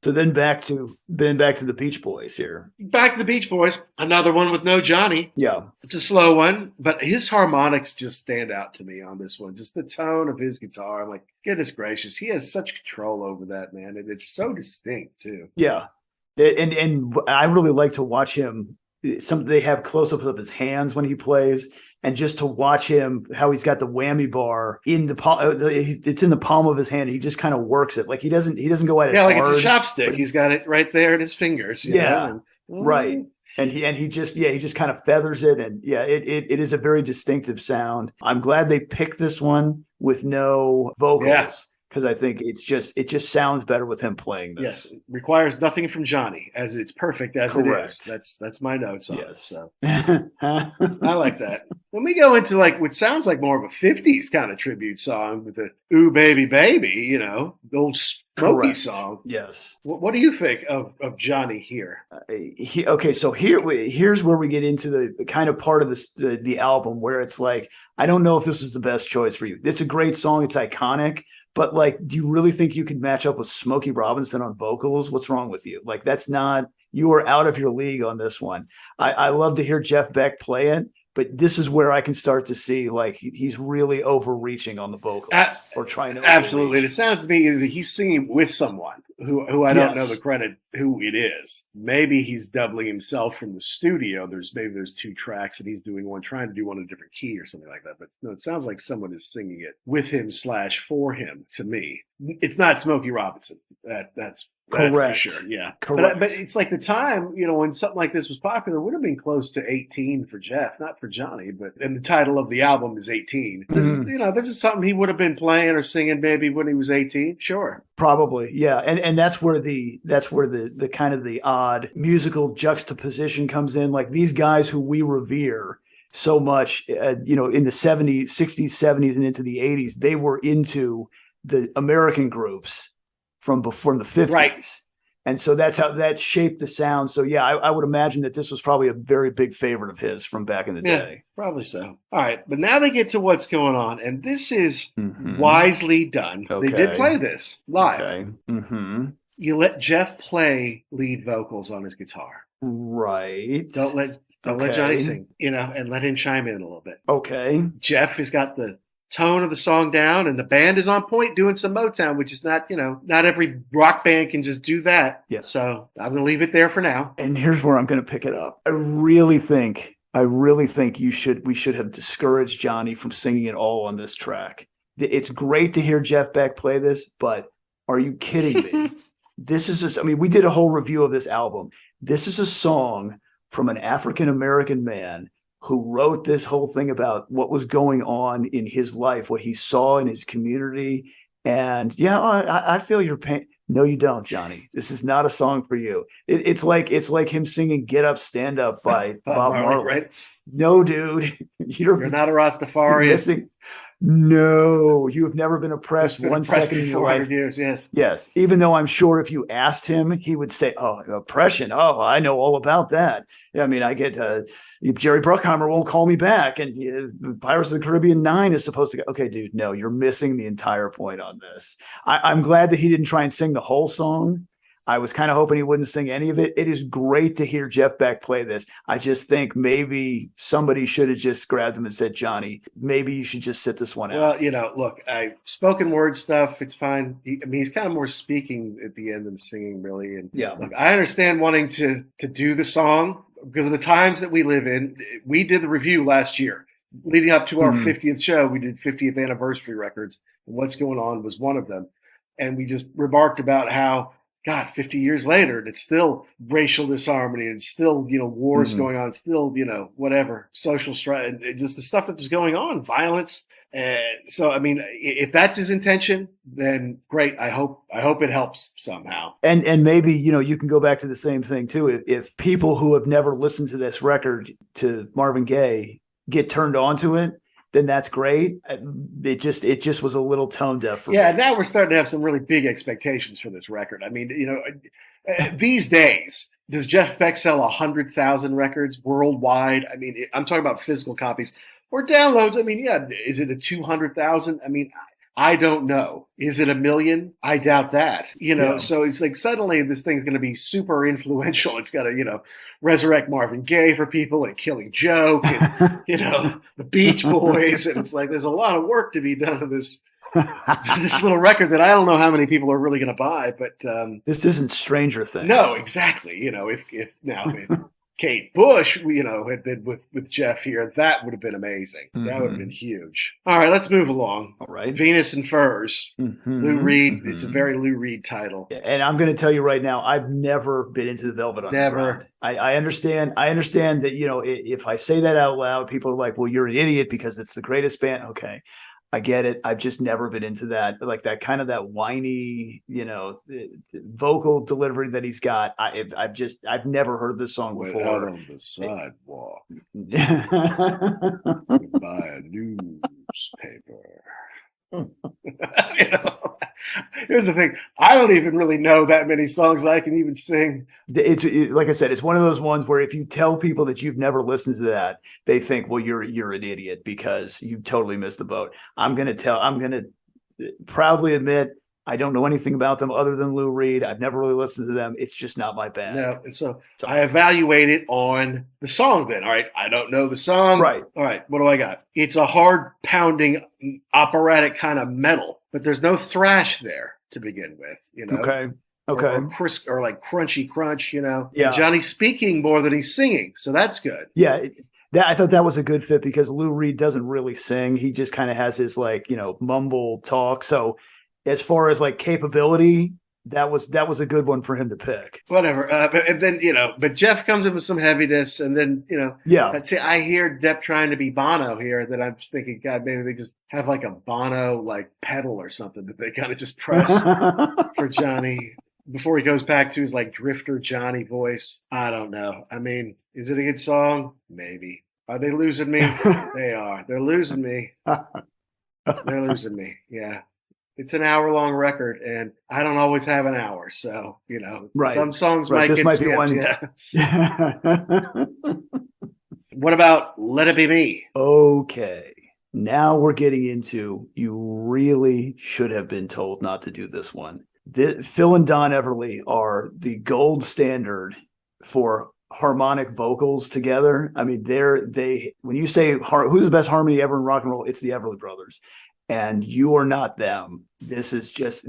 So then back to the Beach Boys here. Back to the Beach Boys, another one with no Johnny. Yeah. It's a slow one, but his harmonics just stand out to me on this one. Just the tone of his guitar. I'm like, goodness gracious, he has such control over that, man. And it's so distinct, too. Yeah. And I really like to watch him. They have close-ups of his hands when he plays, and just to watch him, how he's got the whammy bar in the palm. It's in the palm of his hand. He just kind of works it. Like he doesn't go at it. Yeah, like hard, it's a chopstick. He's got it right there in his fingers. Right. And he just kind of feathers it, and it is a very distinctive sound. I'm glad they picked this one with no vocals. Yeah. Because I think it just sounds better with him playing this. Yes, it requires nothing from Johnny, as it's perfect as Correct. It is. That's my notes on it. Yes. So I like that. When we go into what sounds like more of a 50s kind of tribute song with the "Ooh Baby Baby," the old Smokey song. Yes. What do you think of Johnny here? So here's where we get into the kind of part of the album where it's like, I don't know if this is the best choice for you. It's a great song. It's iconic. But do you really think you could match up with Smokey Robinson on vocals? What's wrong with you? You are out of your league on this one. I love to hear Jeff Beck play it, but this is where I can start to see he's really overreaching on the vocals or trying to. Absolutely. It sounds to me that he's singing with someone who I don't know the credit who it is. Maybe he's doubling himself from the studio. There's 2 tracks and he's doing one, trying to do one in a different key or something like that. But no, it sounds like someone is singing it with him / for him to me. It's not Smokey Robinson. That's correct. For sure. Yeah. Correct. But it's like the time, when something like this was popular, would have been close to 18 for Jeff, not for Johnny, and the title of the album is 18. This is, this is something he would have been playing or singing maybe when he was 18. Sure. Probably. Yeah. And that's where the kind of the odd musical juxtaposition comes in. Like these guys who we revere so much, in the 70s, 60s, 70s, and into the 80s, they were into the American groups from the 50s. Right. And so that's how that shaped the sound. So yeah, I would imagine that this was probably a very big favorite of his from back in the day. Probably so. All right. But now they get to what's going on. And this is wisely done. Okay. They did play this live. Okay. Mm-hmm. You let Jeff play lead vocals on his guitar. Right. Don't let Johnny sing, and let him chime in a little bit. Okay. Jeff has got the tone of the song down, and the band is on point doing some Motown, which is not every rock band can just do that. Yes. So I'm going to leave it there for now. And here's where I'm going to pick it up. I really think we should have discouraged Johnny from singing it all on this track. It's great to hear Jeff Beck play this, but are you kidding me? We did a whole review of this album. This is a song from an African-American man who wrote this whole thing about what was going on in his life, what he saw in his community. And I feel your pain. No, you don't, Johnny. This is not a song for you. It's like him singing "Get Up, Stand Up" by Bob Marley. Right? No, dude, you're not a Rastafarian. No, you have never been oppressed one second in your life. Years, yes. Yes. Even though I'm sure if you asked him, he would say, "Oh, oppression. Oh, I know all about that. I mean, I get Jerry Bruckheimer won't call me back, and Pirates of the Caribbean 9 is supposed to go." Okay, dude, no, you're missing the entire point on this. I'm glad that he didn't try and sing the whole song. I was kind of hoping he wouldn't sing any of it. It is great to hear Jeff Beck play this. I just think maybe somebody should have just grabbed him and said, Johnny, maybe you should just sit this one out. Well, look, spoken word stuff, it's fine. He's kind of more speaking at the end than singing, really. And look, I understand wanting to do the song because of the times that we live in. We did the review last year. Leading up to our 50th show, we did 50th anniversary records, and What's Going On was one of them. And we just remarked about how, God, 50 years later, and it's still racial disharmony, and it's still, wars going on, still, whatever, social strife, and just the stuff that was going on, violence. And so, I mean, if that's his intention, then great. I hope it helps somehow. And maybe, you can go back to the same thing too. If people who have never listened to this record, to Marvin Gaye, get turned on to it, then that's great. It just was a little tone deaf for me. Now we're starting to have some really big expectations for this record. I mean, these days, does Jeff Beck sell 100,000 records worldwide? I mean, I'm talking about physical copies or downloads. I mean, is it a 200,000? I mean, I don't know. Is it 1 million? I doubt that. So it's like suddenly this thing's going to be super influential. It's got to, resurrect Marvin Gaye for people and Killing Joke and, the Beach Boys. And it's like there's a lot of work to be done to this little record that I don't know how many people are really going to buy. But this isn't Stranger Things. No, exactly. If Kate Bush, had been with Jeff here, that would have been amazing. That would have been huge. All right, let's move along. All right. Venus and Furs. Lou Reed. It's a very Lou Reed title. And I'm going to tell you right now, I've never been into the Velvet Underground. Never. I understand that, if I say that out loud, people are like, well, you're an idiot because it's the greatest band. Okay. I get it. I've just never been into that, like that kind of that whiny, vocal delivery that he's got. I've never heard this song before. Out on the sidewalk, buy a newspaper. Here's the thing. I don't even really know that many songs that I can even sing. It's like I said, it's one of those ones where if you tell people that you've never listened to that, they think, well, you're an idiot because you totally missed the boat. I'm going to proudly admit I don't know anything about them other than Lou Reed. I've never really listened to them. It's just not my bag. No, and so I evaluate it on the song then. All right, I don't know the song. Right. All right, what do I got? It's a hard pounding operatic kind of metal, but there's no thrash there to begin with, Okay. Or like crunchy crunch, Yeah. And Johnny's speaking more than he's singing, so that's good. Yeah. I thought that was a good fit because Lou Reed doesn't really sing. He just kind of has his mumble talk. So as far as like capability, that was a good one for him to pick. Whatever. And then, but Jeff comes in with some heaviness and then, I'd say I hear Depp trying to be Bono here that I'm just thinking, God, maybe they just have like a Bono like pedal or something that they kind of just press for Johnny before he goes back to his like drifter Johnny voice. I don't know. I mean, is it a good song? Maybe. Are they losing me? They are. They're losing me. They're losing me. Yeah. It's an hour-long record, and I don't always have an hour. So, right. Some songs might get skipped. One. Yeah. What about Let It Be Me? Okay. Now we're getting into, you really should have been told not to do this one. Phil and Don Everly are the gold standard for harmonic vocals together. I mean, when you say who's the best harmony ever in rock and roll, it's the Everly Brothers. And you are not them. It's just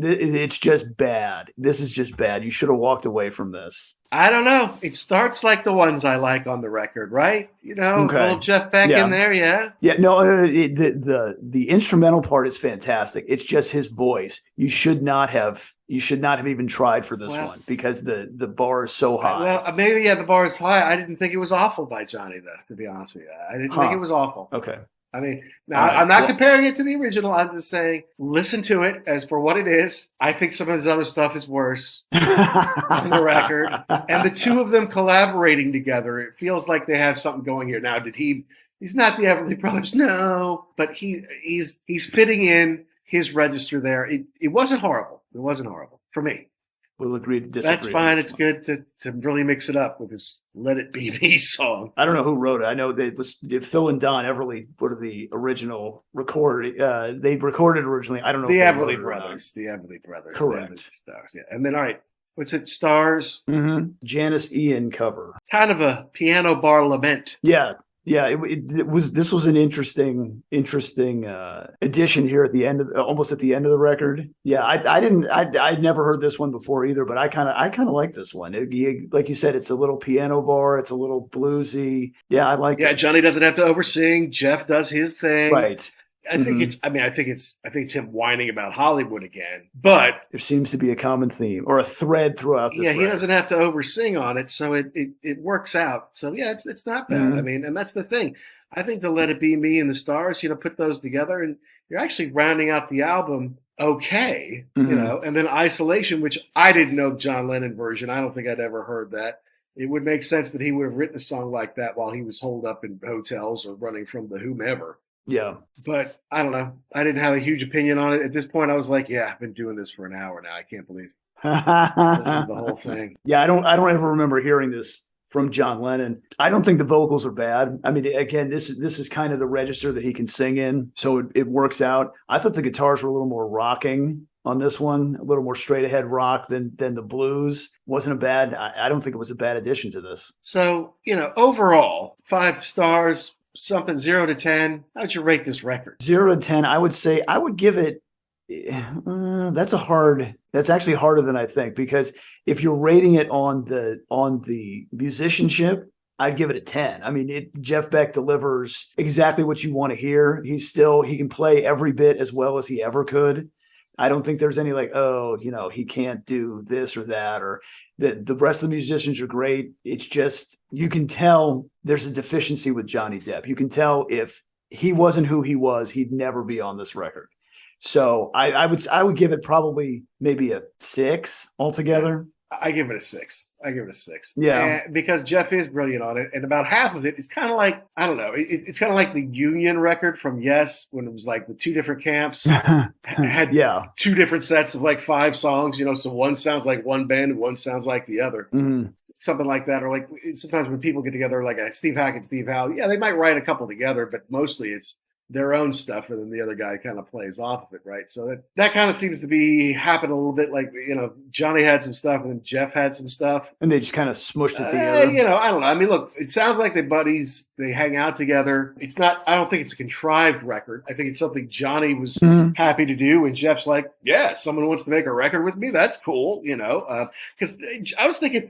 bad. This is just bad. You should have walked away from this. I don't know. It starts like the ones I like on the record, right? A little Jeff Beck in there, yeah. Yeah, no, the instrumental part is fantastic. It's just his voice. You should not have even tried for this one because the bar is so high. Well, maybe the bar is high. I didn't think it was awful by Johnny, though, to be honest with you. I didn't think it was awful. Okay. I mean, now I'm not comparing it to the original. I'm just saying, listen to it as for what it is. I think some of his other stuff is worse on the record. And the two of them collaborating together, it feels like they have something going here. Now, he's not the Everly Brothers, no, but he's fitting in his register there. It wasn't horrible. It wasn't horrible for me. We'll agree to disagree. That's fine. It's good to really mix it up with his Let It Be Me song. I don't know who wrote it. I know it was Phil and Don Everly were the original recording. They recorded originally. I don't know the Everly Brothers. The Everly Brothers. Correct. Stars, yeah. And then, all right, What's it? Stars. Janice Ian cover. Kind of a piano bar lament. Yeah. Yeah, it was. This was an interesting addition here at the end of almost at the end of the record. Yeah, I'd never heard this one before either, but I kind of like this one. Like you said, it's a little piano bar, it's a little bluesy. Yeah, I like. Yeah, Johnny doesn't have to oversing. Jeff does his thing. Right. I think it's him whining about Hollywood again. But there seems to be a common theme or a thread throughout this. Yeah, he doesn't have to oversing on it, so it works out. So yeah, it's not bad. I mean, and that's the thing. I think the Let It Be Me and the Stars, put those together, and you're actually rounding out the album okay, and then Isolation, which I didn't know the John Lennon version. I don't think I'd ever heard that. It would make sense that he would have written a song like that while he was holed up in hotels or running from the whomever. Yeah. But I don't know. I didn't have a huge opinion on it. At this point, I was like, yeah, I've been doing this for an hour now. I can't believe this is the whole thing. Yeah, I don't ever remember hearing this from John Lennon. I don't think the vocals are bad. I mean, again, this is kind of the register that he can sing in, so it works out. I thought the guitars were a little more rocking on this one, a little more straight ahead rock than the blues. Wasn't a bad. I don't think it was a bad addition to this. So overall, 5 stars. Something 0 to 10. How'd you rate this record? 0 to 10. I would say I would give it. That's actually harder than I think, because if you're rating it on the musicianship, I'd give it a 10. I mean, Jeff Beck delivers exactly what you want to hear. He can play every bit as well as he ever could. I don't think there's any he can't do this or that, or the rest of the musicians are great. It's just, you can tell there's a deficiency with Johnny Depp. You can tell if he wasn't who he was, he'd never be on this record. So I would give it probably maybe a 6 altogether. I give it a 6. Yeah. Because Jeff is brilliant on it. And about half of it, it's kind of like, I don't know, it's kind of like the Union record from Yes, when it was like the 2 different camps had 2 different sets of like 5 songs, so one sounds like one band and one sounds like the other. Something like that. Or like sometimes when people get together, like Steve Hackett and Steve Howe, they might write a couple together, but mostly it's their own stuff, and then the other guy kind of plays off of it, right? So that kind of seems to be happening a little bit. Like, Johnny had some stuff, and then Jeff had some stuff, and they just kind of smushed it together. I don't know. I mean, look, it sounds like they're buddies. They hang out together. It's not. I don't think it's a contrived record. I think it's something Johnny was happy to do, and Jeff's like, yeah, someone wants to make a record with me. That's cool, Because I was thinking,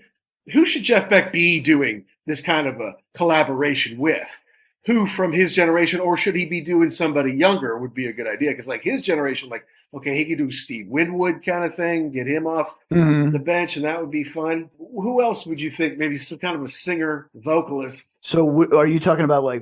who should Jeff Beck be doing this kind of a collaboration with? Who from his generation, or should he be doing somebody younger, would be a good idea. Because like his generation, like, okay, he could do Steve Winwood kind of thing, get him off the bench, and that would be fun. Who else would you think? Maybe some kind of a singer, vocalist. So are you talking about like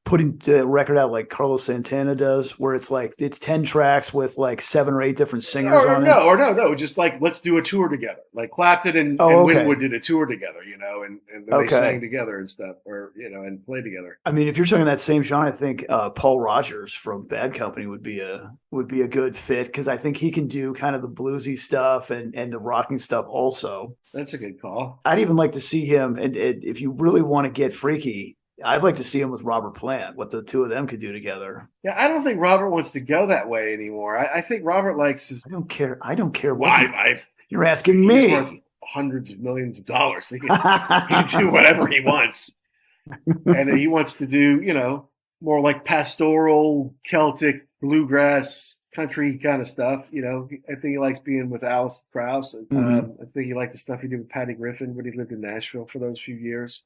putting the record out like Carlos Santana does, where it's like it's 10 tracks with like 7 or 8 different singers on it? No. Just like, let's do a tour together. Like Clapton and Winwood did a tour together, and they sang together and stuff, or and played together. I mean, if you're talking that same genre, I think Paul Rogers from Bad Company would be a good fit, because I think he can do kind of the bluesy stuff and the rocking stuff also. That's a good call. I'd even like to see him, and if you really want to get freaky, I'd like to see him with Robert Plant, what the two of them could do together. Yeah, I don't think Robert wants to go that way anymore. I think Robert likes his... I don't care what you're asking me. He's worth hundreds of millions of dollars. He can do whatever he wants. And he wants to do, more like pastoral, Celtic, bluegrass, country kind of stuff. I think he likes being with Alice Krauss. I think he liked the stuff he did with Patty Griffin when he lived in Nashville for those few years.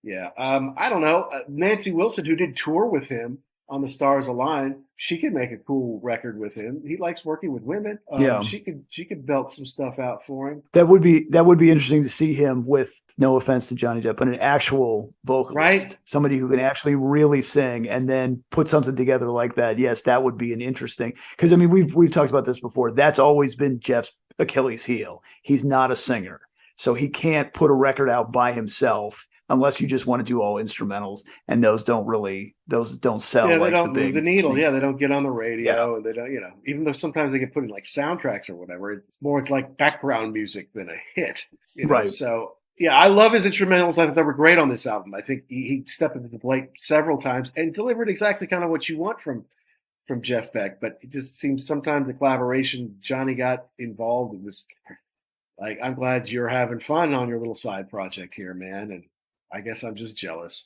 Yeah. I don't know. Nancy Wilson, who did tour with him on The Stars Align, she could make a cool record with him. He likes working with women. She could belt some stuff out for him. That would be interesting to see him with, no offense to Johnny Depp, but an actual vocalist, right? Somebody who can actually really sing and then put something together like that. Yes, that would be an interesting, because I mean we've talked about this before. That's always been Jeff's Achilles heel. He's not a singer, so he can't put a record out by himself unless you just want to do all instrumentals, and those don't sell. Yeah, they don't the move the needle. thing. Yeah, they don't get on the radio, and they don't, even though sometimes they get put in like soundtracks or whatever, it's like background music than a hit. Right. So yeah, I love his instrumentals. I thought they were great on this album. I think he stepped up to the plate several times and delivered exactly kind of what you want from Jeff Beck. But it just seems sometimes the collaboration, Johnny got involved. It was Like, I'm glad you're having fun on your little side project here, man. And I guess I'm just jealous.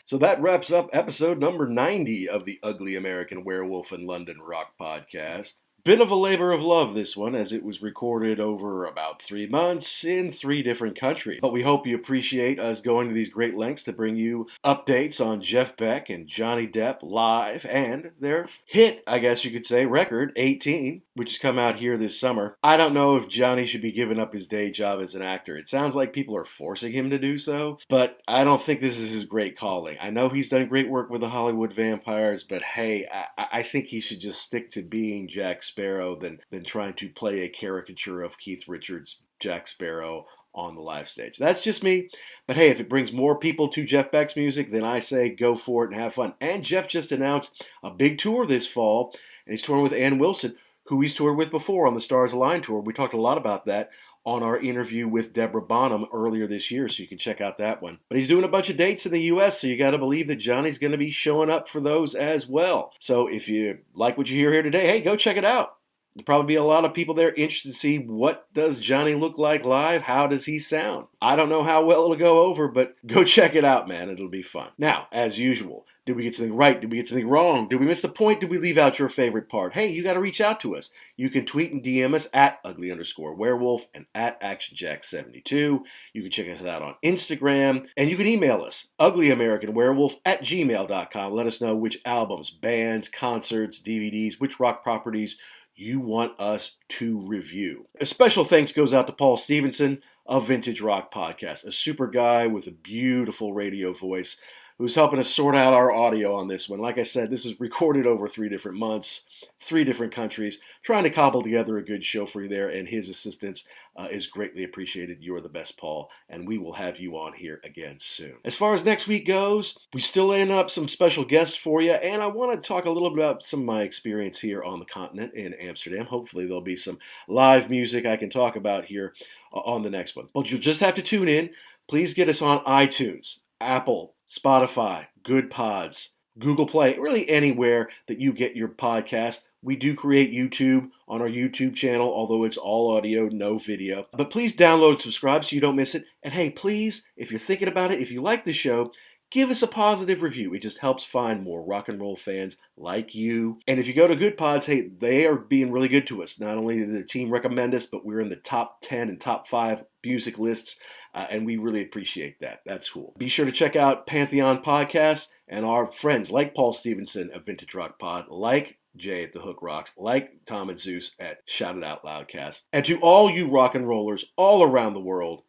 So that wraps up episode number 90 of the Ugly American Werewolf in London Rock podcast. Bit of a labor of love, this one, as it was recorded over about 3 months in 3 different countries. But we hope you appreciate us going to these great lengths to bring you updates on Jeff Beck and Johnny Depp live and their hit, I guess you could say, record, 18, which has come out here this summer. I don't know if Johnny should be giving up his day job as an actor. It sounds like people are forcing him to do so, but I don't think this is his great calling. I know he's done great work with the Hollywood vampires, but hey, I think he should just stick to being Jack Sparrow than trying to play a caricature of Keith Richards' Jack Sparrow on the live stage. That's just me. But hey, if it brings more people to Jeff Beck's music, then I say go for it and have fun. And Jeff just announced a big tour this fall, and he's touring with Ann Wilson, who he's toured with before on the Stars Align tour. We talked a lot about that on our interview with Deborah Bonham earlier this year, so you can check out that one. But he's doing a bunch of dates in the U.S., so you got to believe that Johnny's going to be showing up for those as well. So if you like what you hear here today, hey, go check it out. There'll probably be a lot of people there interested to see what does Johnny look like live, how does he sound. I don't know how well it'll go over, but go check it out, man. It'll be fun. Now, as usual, did we get something right? Did we get something wrong? Did we miss the point? Did we leave out your favorite part? Hey, you got to reach out to us. You can tweet and DM us at ugly_werewolf and at actionjack72. You can check us out on Instagram, and you can email us, uglyamericanwerewolf@gmail.com. Let us know which albums, bands, concerts, DVDs, which rock properties you want us to review. A special thanks goes out to Paul Stevenson of Vintage Rock Podcast, a super guy with a beautiful radio voice who's helping us sort out our audio on this one. Like I said, this is recorded over 3 different months, 3 different countries, trying to cobble together a good show for you there, and his assistance is greatly appreciated. You're the best, Paul, and we will have you on here again soon. As far as next week goes, we still laying up some special guests for you, and I want to talk a little bit about some of my experience here on the continent in Amsterdam. Hopefully there'll be some live music I can talk about here on the next one. But you'll just have to tune in. Please get us on iTunes, Apple, Spotify, Good Pods, Google Play, really anywhere that you get your podcast. We do create YouTube on our YouTube channel, although it's all audio, no video. But please download and subscribe so you don't miss it. And hey, please, if you're thinking about it, if you like the show, give us a positive review. It just helps find more rock and roll fans like you. And if you go to Good Pods, hey, they are being really good to us. Not only did the team recommend us, but we're in the top 10 and top 5 music lists. And we really appreciate that. That's cool. Be sure to check out Pantheon Podcasts and our friends like Paul Stevenson of Vintage Rock Pod, like Jay at The Hook Rocks, like Tom and Zeus at Shout It Out Loudcast. And to all you rock and rollers all around the world,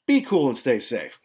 be cool and stay safe.